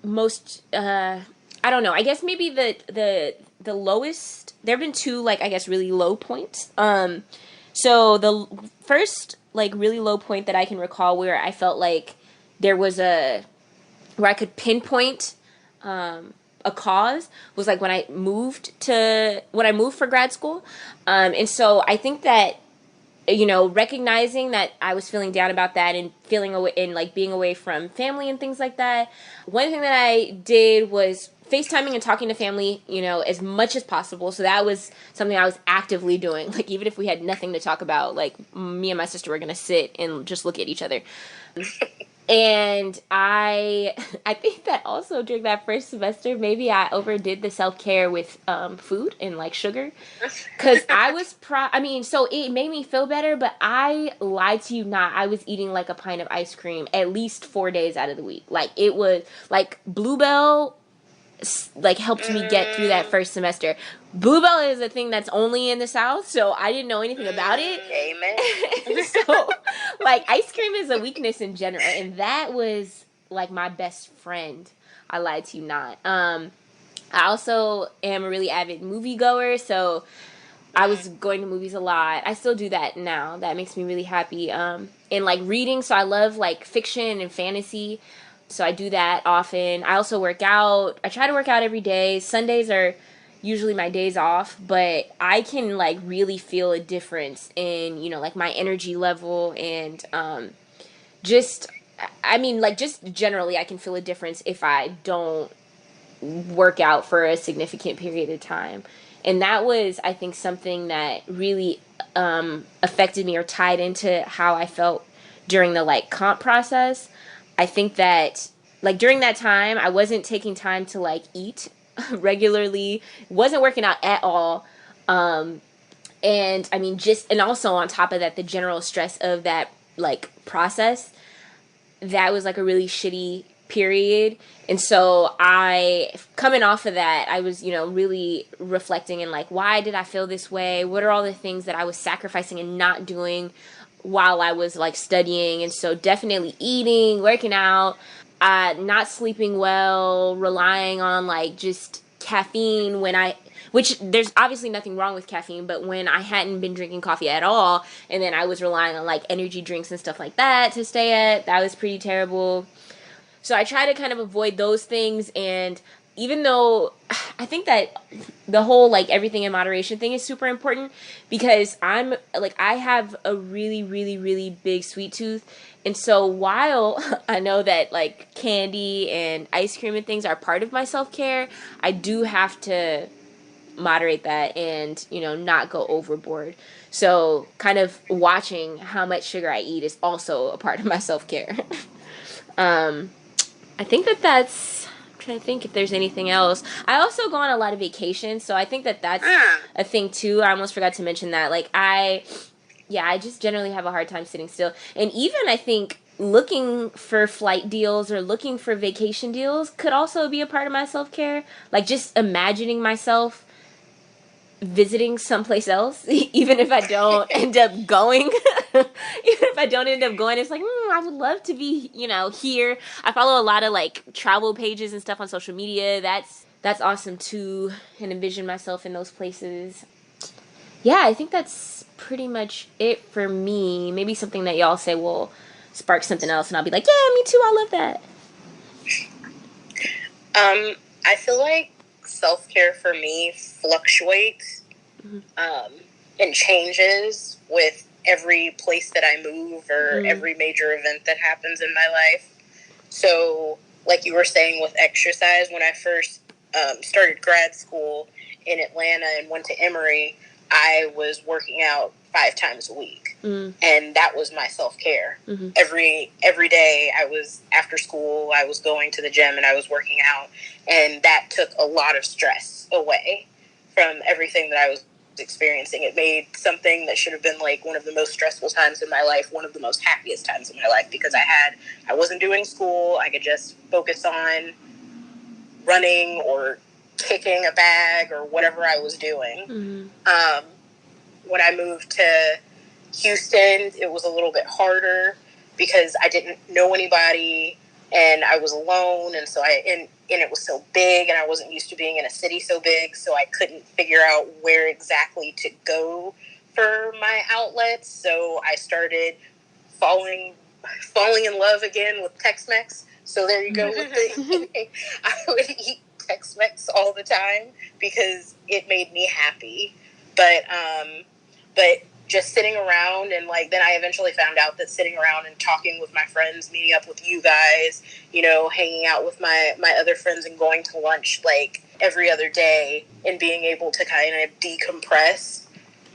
[SPEAKER 1] most I don't know, I guess maybe the lowest, there have been two, like, I guess really low points. So the first like really low point that I can recall where I felt like there was where I could pinpoint a cause was like when I moved for grad school. And so I think that, you know, recognizing that I was feeling down about that and feeling away and like being away from family and things like that. One thing that I did was FaceTiming and talking to family, you know, as much as possible. So that was something I was actively doing. Like, even if we had nothing to talk about, like, me and my sister were going to sit and just look at each other. And I think that also during that first semester, maybe I overdid the self-care with food and like sugar, because I was so it made me feel better, but I lied to you not, I was eating like a pint of ice cream at least 4 days out of the week. Like, it was like Bluebell like helped me get through that first semester. Bluebell is a thing that's only in the South, so I didn't know anything about it.
[SPEAKER 4] Amen.
[SPEAKER 1] So, like, ice cream is a weakness in general, and that was like my best friend. I lied to you not. I also am a really avid moviegoer, so I was going to movies a lot. I still do that now. That makes me really happy. And like reading, so I love like fiction and fantasy. So I do that often. I also work out. I try to work out every day. Sundays are usually my days off, but I can like really feel a difference in, you know, like my energy level and just generally I can feel a difference if I don't work out for a significant period of time. And that was, I think, something that really affected me or tied into how I felt during the like comp process. I think that like during that time, I wasn't taking time to like eat regularly, wasn't working out at all. And I mean, and also on top of that, the general stress of that like process, that was like a really shitty period. And so coming off of that, I was, you know, really reflecting and like, why did I feel this way? What are all the things that I was sacrificing and not doing while I was like studying? And so definitely eating, working out, not sleeping well, relying on like just caffeine which there's obviously nothing wrong with caffeine, but when I hadn't been drinking coffee at all, and then I was relying on like energy drinks and stuff like that to stay at, that was pretty terrible. So I try to kind of avoid those things. And even though I think that the whole like everything in moderation thing is super important, because I have a really, really, really big sweet tooth. And so while I know that like candy and ice cream and things are part of my self-care, I do have to moderate that and, you know, not go overboard. So kind of watching how much sugar I eat is also a part of my self-care. I think that's, I'm trying to think if there's anything else. I also go on a lot of vacations, so I think that that's a thing too. I almost forgot to mention that. Like, I just generally have a hard time sitting still. And even I think looking for flight deals or looking for vacation deals could also be a part of my self-care. Like, just imagining myself visiting someplace else, even if I don't end up going. It's like, I would love to be, you know, here. I follow a lot of like travel pages and stuff on social media. That's awesome too, and envision myself in those places. Yeah, I think that's pretty much it for me. Maybe something that y'all say will spark something else, and I'll be like, yeah, me too, I love that.
[SPEAKER 4] I feel like self-care for me fluctuates and changes with every place that I move or every major event that happens in my life. So, like you were saying with exercise, when I first started grad school in Atlanta and went to Emory, I was working out 5 times a week. And that was my self-care. Every day I was, after school, I was going to the gym and I was working out. And that took a lot of stress away from everything that I was experiencing. It made something that should have been like one of the most stressful times in my life one of the most happiest times in my life, because I wasn't doing school. I could just focus on running or kicking a bag or whatever I was doing.
[SPEAKER 1] Mm-hmm.
[SPEAKER 4] When I moved to Houston, it was a little bit harder because I didn't know anybody and I was alone, and so and it was so big, and I wasn't used to being in a city so big, so I couldn't figure out where exactly to go for my outlets. So I started falling in love again with Tex-Mex. So there you go with the I would eat Tex-Mex all the time because it made me happy. But just sitting around, and like then I eventually found out that sitting around and talking with my friends, meeting up with you guys, you know, hanging out with my other friends and going to lunch like every other day and being able to kind of decompress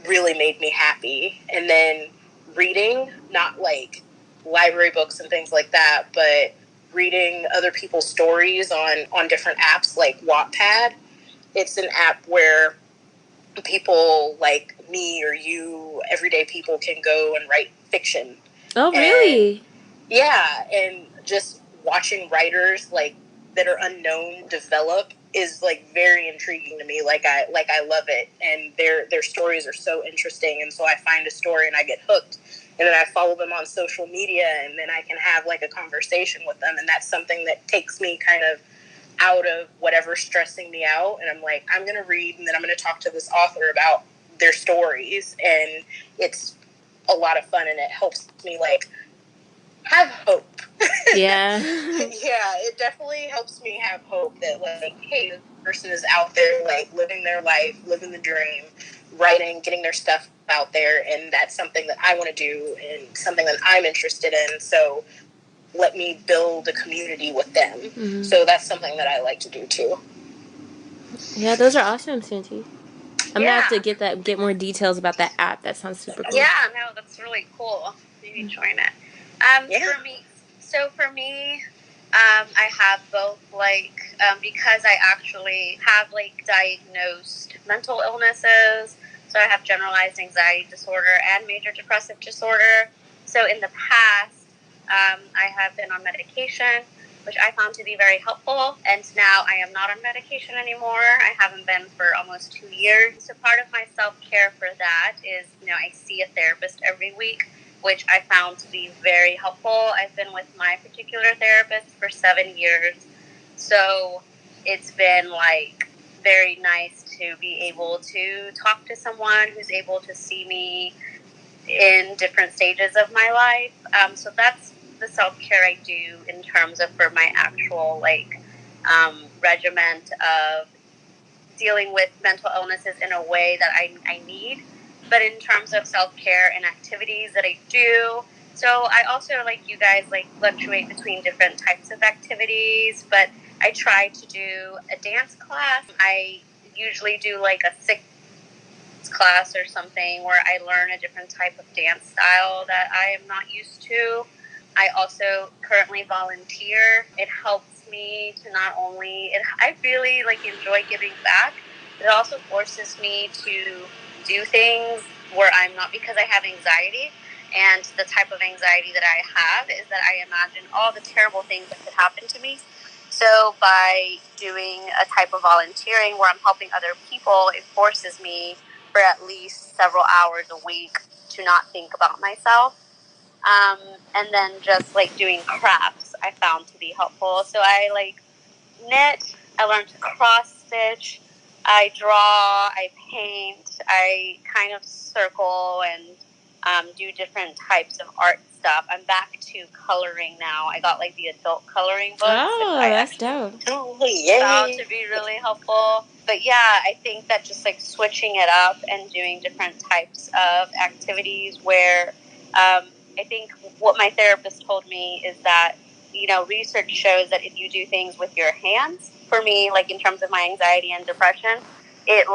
[SPEAKER 4] really made me happy. And then reading, not like library books and things like that, but reading other people's stories on different apps like Wattpad. It's an app where people like me or you, everyday people, can go and write fiction.
[SPEAKER 1] Oh, really?
[SPEAKER 4] Yeah, and just watching writers like that are unknown develop is like very intriguing to me. Like I love it, and their stories are so interesting. And so I find a story and I get hooked, and then I follow them on social media, and then I can have like a conversation with them, and that's something that takes me kind of out of whatever's stressing me out. And I'm like, I'm going to read, and then I'm going to talk to this author about their stories, and it's a lot of fun, and it helps me like have hope.
[SPEAKER 1] Yeah.
[SPEAKER 4] Yeah, it definitely helps me have hope that like, hey, this person is out there like living their life, living the dream, writing, getting their stuff out there, and that's something that I want to do and something that I'm interested in. So let me build a community with them. Mm-hmm. So that's something that I like to do too.
[SPEAKER 1] Yeah, those are awesome, Santi. I'm gonna have to get more details about that app. That sounds super cool.
[SPEAKER 2] Yeah, no, that's really cool. Maybe join it. For me, I have both because I actually have like diagnosed mental illnesses. So I have generalized anxiety disorder and major depressive disorder. So in the past, I have been on medication, which I found to be very helpful. And now I am not on medication anymore. I haven't been for almost 2 years. So part of my self-care for that is, I see a therapist every week, which I found to be very helpful. I've been with my particular therapist for 7 years. So it's been like very nice to be able to talk to someone who's able to see me in different stages of my life. So that's the self-care I do in terms of for my actual regiment of dealing with mental illnesses in a way that I need. But in terms of self-care and activities that I do, so I also, like you guys, fluctuate between different types of activities, but I try to do a dance class. I usually do like a 6 class or something where I learn a different type of dance style that I am not used to. I also currently volunteer. It helps me to not only, I really enjoy giving back, but it also forces me to do things where I'm not, because I have anxiety, and the type of anxiety that I have is that I imagine all the terrible things that could happen to me. So by doing a type of volunteering where I'm helping other people, it forces me for at least several hours a week to not think about myself. And then just doing crafts I found to be helpful. So I knit, I learned to cross stitch, I draw, I paint, I kind of circle and do different types of art stuff. I'm back to coloring now. I got the adult coloring books.
[SPEAKER 1] Oh, that's dope.
[SPEAKER 2] Found to be really helpful. But yeah, I think that just switching it up and doing different types of activities where I think what my therapist told me is that, research shows that if you do things with your hands, for me, in terms of my anxiety and depression, it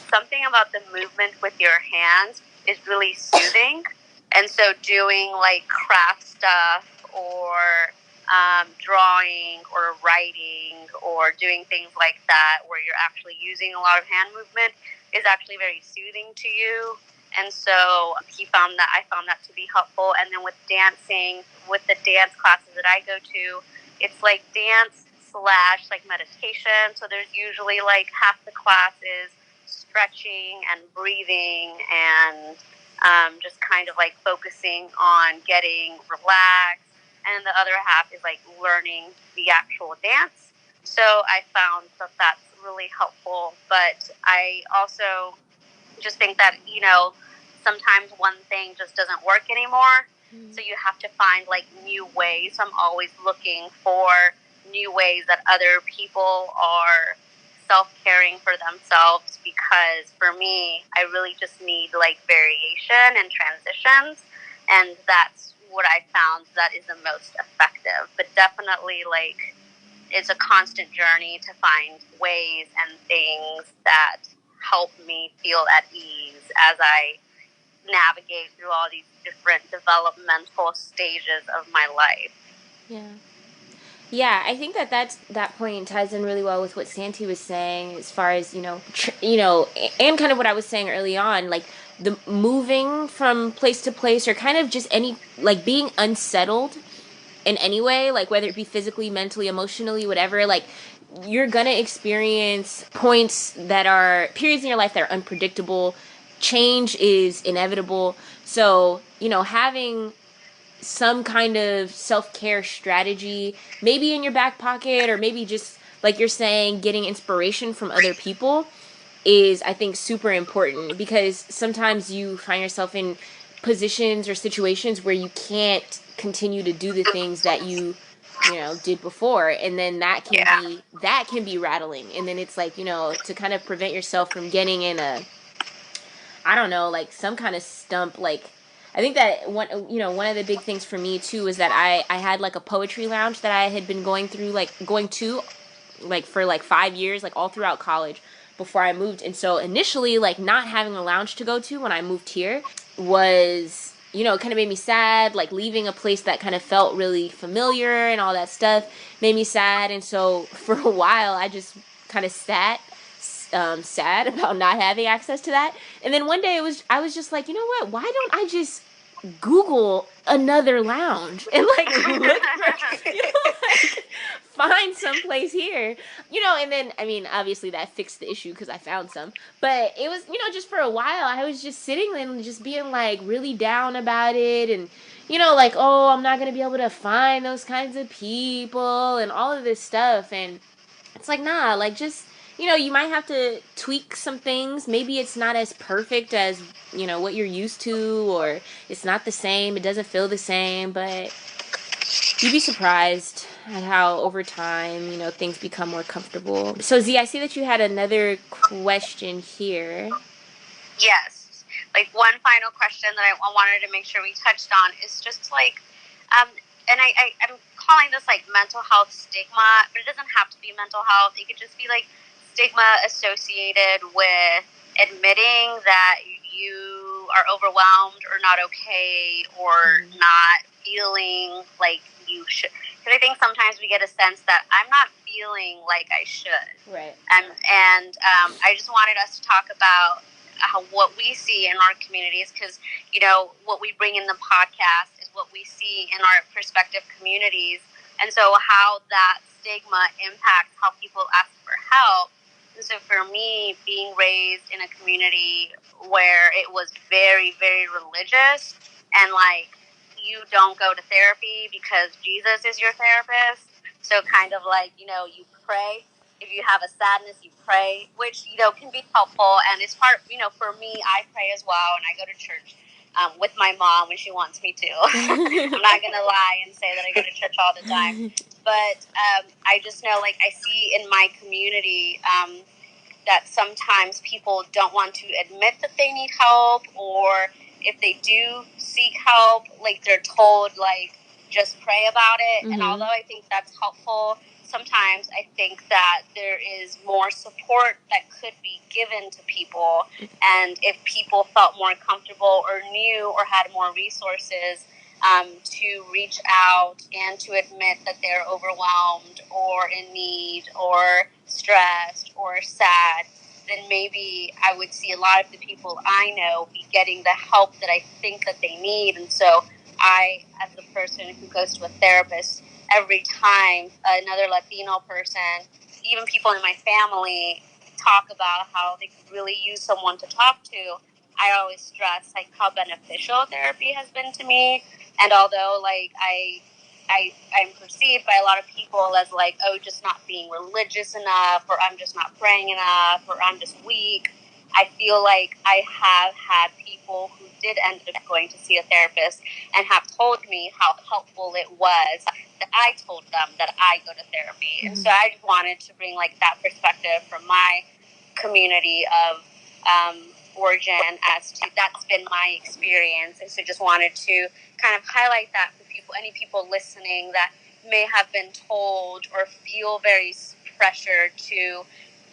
[SPEAKER 2] something about the movement with your hands is really soothing. And so doing craft stuff or drawing or writing or doing things like that where you're actually using a lot of hand movement is actually very soothing to you. And so I found that to be helpful. And then with dancing, with the dance classes that I go to, it's like dance slash like meditation. So there's usually like half the class is stretching and breathing and just kind of like focusing on getting relaxed. And the other half is like learning the actual dance. So I found that that's really helpful. But I also just think that, sometimes one thing just doesn't work anymore. So you have to find like new ways. I'm always looking for new ways that other people are self-caring for themselves, because for me, I really just need like variation and transitions. And that's what I found that is the most effective. But definitely like it's a constant journey to find ways and things that help me feel at ease as I navigate through all these different developmental stages of my life.
[SPEAKER 1] Yeah. Yeah, I think that point ties in really well with what Santi was saying, as far as, and kind of what I was saying early on, like the moving from place to place, or kind of just any, like being unsettled in any way, like whether it be physically, mentally, emotionally, whatever, like you're gonna experience periods in your life that are unpredictable. Change is inevitable. So, having some kind of self-care strategy, maybe in your back pocket, or maybe just like you're saying, getting inspiration from other people, is, I think, super important, because sometimes you find yourself in positions or situations where you can't continue to do the things that you did before, and then that can be rattling. And then it's like, to kind of prevent yourself from getting in a, I don't know, like some kind of stump. Like, I think that one of the big things for me too is that I had like a poetry lounge that I had been going to like for like 5 years, like all throughout college before I moved. And so initially, like not having a lounge to go to when I moved here was, it kind of made me sad. Like leaving a place that kind of felt really familiar and all that stuff made me sad. And so for a while, I just kind of sad about not having access to that. And then one day I was just like, you know what? Why don't I just Google another lounge and like look for, like find some place here, and then, I mean, obviously that fixed the issue because I found some, but it was, just for a while, I was just sitting there and just being like really down about it, and, like, oh, I'm not going to be able to find those kinds of people and all of this stuff. And it's like, nah, like just, you might have to tweak some things. Maybe it's not as perfect as, what you're used to, or it's not the same. It doesn't feel the same, but you'd be surprised at how over time, things become more comfortable. So, Z, I see that you had another question here.
[SPEAKER 2] Yes. Like one final question that I wanted to make sure we touched on is just like, and I'm calling this like mental health stigma, but it doesn't have to be mental health. It could just be like stigma associated with admitting that you are overwhelmed or not okay or not feeling like you should. Because I think sometimes we get a sense that I'm not feeling like I should.
[SPEAKER 1] Right.
[SPEAKER 2] And I just wanted us to talk about what we see in our communities, because, what we bring in the podcast is what we see in our prospective communities. And so how that stigma impacts how people ask for help. And so for me, being raised in a community where it was very, very religious, and like, you don't go to therapy because Jesus is your therapist. So kind of like, you pray. If you have a sadness, you pray, which, can be helpful. And it's part, for me, I pray as well. And I go to church with my mom when she wants me to. I'm not going to lie and say that I go to church all the time. But I just know, like, I see in my community that sometimes people don't want to admit that they need help, or if they do seek help, like, they're told, like, just pray about it. And although I think that's helpful, sometimes I think that there is more support that could be given to people. And if people felt more comfortable or knew or had more resources to reach out and to admit that they're overwhelmed or in need or stressed or sad, then maybe I would see a lot of the people I know be getting the help that I think that they need. And so I, as a person who goes to a therapist, every time another Latino person, even people in my family, talk about how they could really use someone to talk to, I always stress like how beneficial therapy has been to me. And although like I'm perceived by a lot of people as like, oh, just not being religious enough, or I'm just not praying enough, or I'm just weak, I feel like I have had people who did end up going to see a therapist and have told me how helpful it was that I told them that I go to therapy. Mm-hmm. And so I just wanted to bring like that perspective from my community of origin as to that's been my experience. And so just wanted to kind of highlight that for people, any people listening that may have been told or feel very pressured to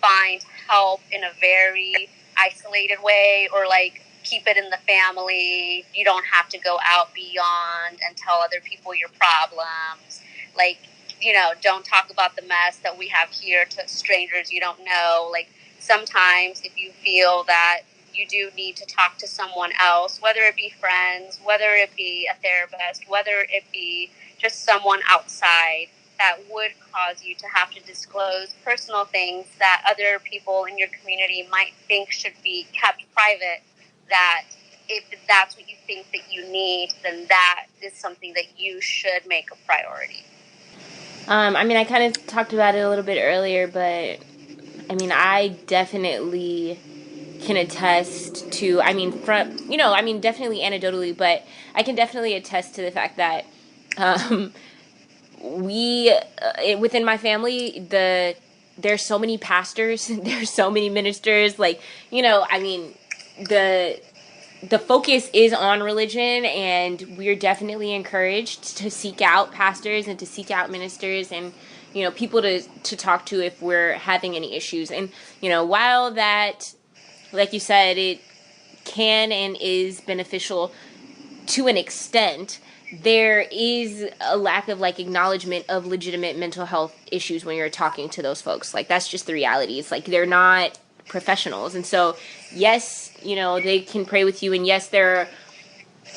[SPEAKER 2] find help in a very isolated way, or like keep it in the family. You don't have to go out beyond and tell other people your problems. Like, you know, don't talk about the mess that we have here to strangers you don't know. Like, sometimes if you feel that you do need to talk to someone else, whether it be friends, whether it be a therapist, whether it be just someone outside, that would cause you to have to disclose personal things that other people in your community might think should be kept private, that if that's what you think that you need, then that is something that you should make a priority.
[SPEAKER 1] I mean, I kind of talked about it a little bit earlier, but I mean, I definitely can attest to, I mean, from, you know, I mean, definitely anecdotally, but I can definitely attest to the fact that we, within my family, there's so many pastors, there's so many ministers, like, you know, I mean, the focus is on religion, and we're definitely encouraged to seek out pastors and to seek out ministers and, you know, people to talk to if we're having any issues. And, you know, while that, like you said, it can and is beneficial to an extent, there is a lack of like acknowledgement of legitimate mental health issues when you're talking to those folks. Like, that's just the reality. It's like they're not professionals. And so, yes, you know, they can pray with you, and yes, there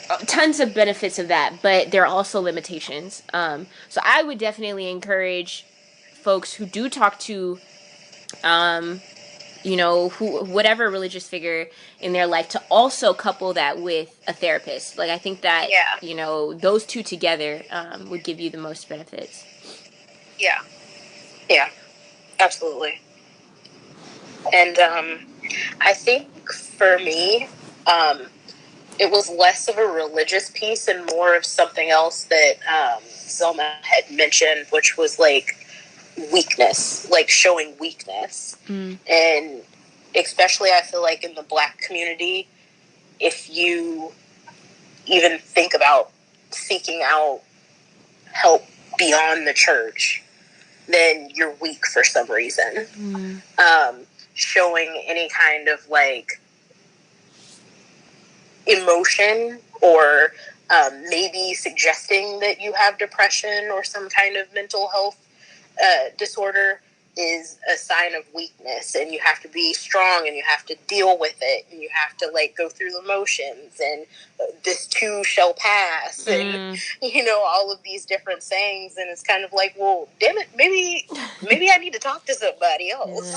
[SPEAKER 1] are tons of benefits of that, but there are also limitations. So I would definitely encourage folks who do talk to you know, whatever religious figure in their life, to also couple that with a therapist. Like, I think that, you know, those two together would give you the most benefits.
[SPEAKER 4] Yeah, absolutely. And I think for me, it was less of a religious piece and more of something else that Zelma had mentioned, which was like weakness, like showing weakness. And especially I feel like in the Black community, if you even think about seeking out help beyond the church, then you're weak for some reason. Showing any kind of like emotion, or maybe suggesting that you have depression or some kind of mental health disorder is a sign of weakness, and you have to be strong, and you have to deal with it, and you have to like go through the motions, and this too shall pass, and you know, all of these different sayings. And it's kind of like, well, damn it, maybe I need to talk to somebody else.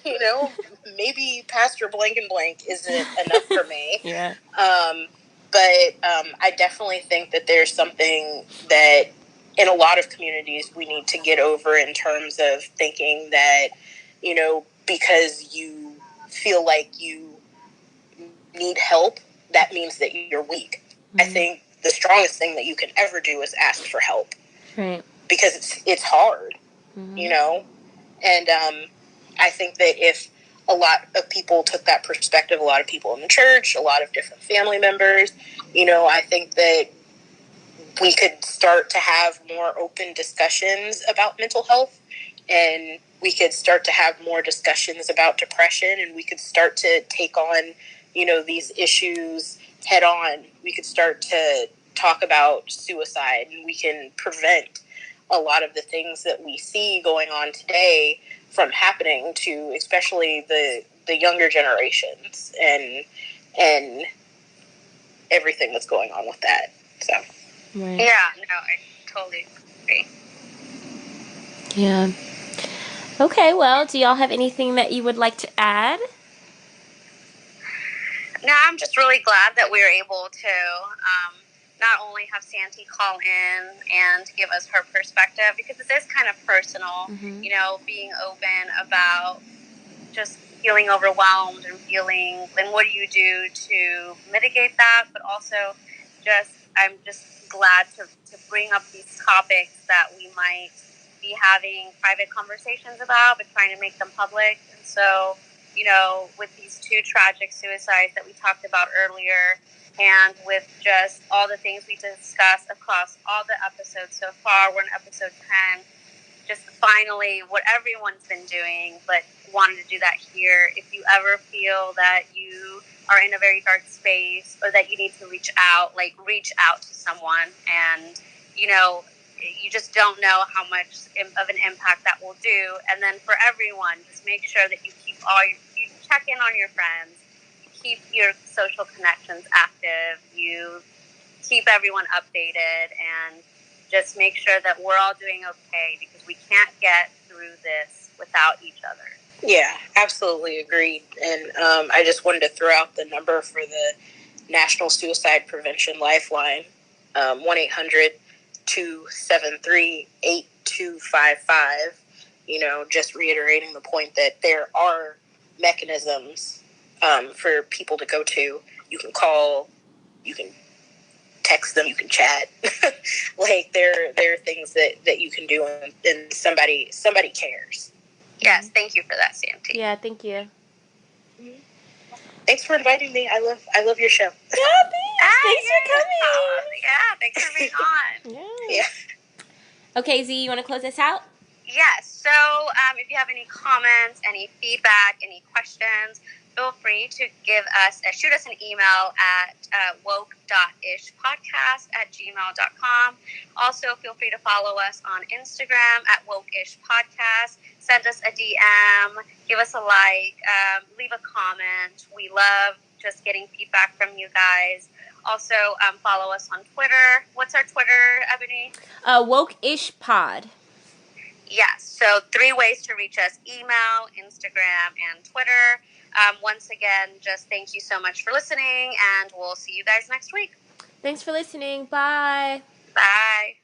[SPEAKER 4] You know, maybe Pastor blank and blank isn't enough for me. But I definitely think that there's something that in a lot of communities we need to get over, in terms of thinking that, you know, because you feel like you need help, that means that you're weak. I think the strongest thing that you can ever do is ask for help.
[SPEAKER 1] Right.
[SPEAKER 4] Because it's hard, you know? And I think that if a lot of people took that perspective, a lot of people in the church, a lot of different family members, you know, I think that we could start to have more open discussions about mental health, and we could start to have more discussions about depression, and we could start to take on, you know, these issues head on. We could start to talk about suicide, and we can prevent a lot of the things that we see going on today from happening to especially the younger generations and everything that's going on with that. So
[SPEAKER 1] Right.
[SPEAKER 2] Yeah, no, I totally agree.
[SPEAKER 1] Yeah. Okay, well, do y'all have anything that you would like to add?
[SPEAKER 2] No, I'm just really glad that we were able to not only have Santi call in and give us her perspective, because it is kind of personal,
[SPEAKER 1] Mm-hmm.
[SPEAKER 2] you know, being open about just feeling overwhelmed and feeling, and what do you do to mitigate that, but also I'm just glad to bring up these topics that we might be having private conversations about, but trying to make them public. And so, you know, with these two tragic suicides that we talked about earlier, and with just all the things we discussed across all the episodes so far, we're in episode 10, just finally what everyone's been doing, but wanted to do that here. If you ever feel that you are in a very dark space or that you need to reach out to someone, and, you know, you just don't know how much of an impact that will do. And then for everyone, just make sure that you you check in on your friends, you keep your social connections active, you keep everyone updated, and just make sure that we're all doing okay, because we can't get through this without each other.
[SPEAKER 4] yeah, absolutely agreed. And I just wanted to throw out the number for the National Suicide Prevention Lifeline, 1-800-273-8255. You know, just reiterating the point that there are mechanisms for people to go to. You can call, you can text them, you can chat. Like there are things that you can do, and somebody cares.
[SPEAKER 2] Yes, thank you for that, Santi.
[SPEAKER 1] Yeah, thank you.
[SPEAKER 4] Thanks for inviting me. I love your show.
[SPEAKER 1] Yeah, thanks for coming.
[SPEAKER 2] Yeah, thanks for being on.
[SPEAKER 1] Yeah. Okay, Z, you want to close this out?
[SPEAKER 2] Yes. So if you have any comments, any feedback, any questions, feel free to shoot us an email at woke.ishpodcast@gmail.com. Also, feel free to follow us on Instagram at wokeishpodcast. Send us a DM, give us a like, leave a comment. We love just getting feedback from you guys. Also, follow us on Twitter. What's our Twitter, Ebony?
[SPEAKER 1] Woke-ish pod.
[SPEAKER 2] Yes, so 3 ways to reach us: email, Instagram, and Twitter. Once again, just thank you so much for listening, and we'll see you guys next week.
[SPEAKER 1] Thanks for listening. Bye.
[SPEAKER 2] Bye.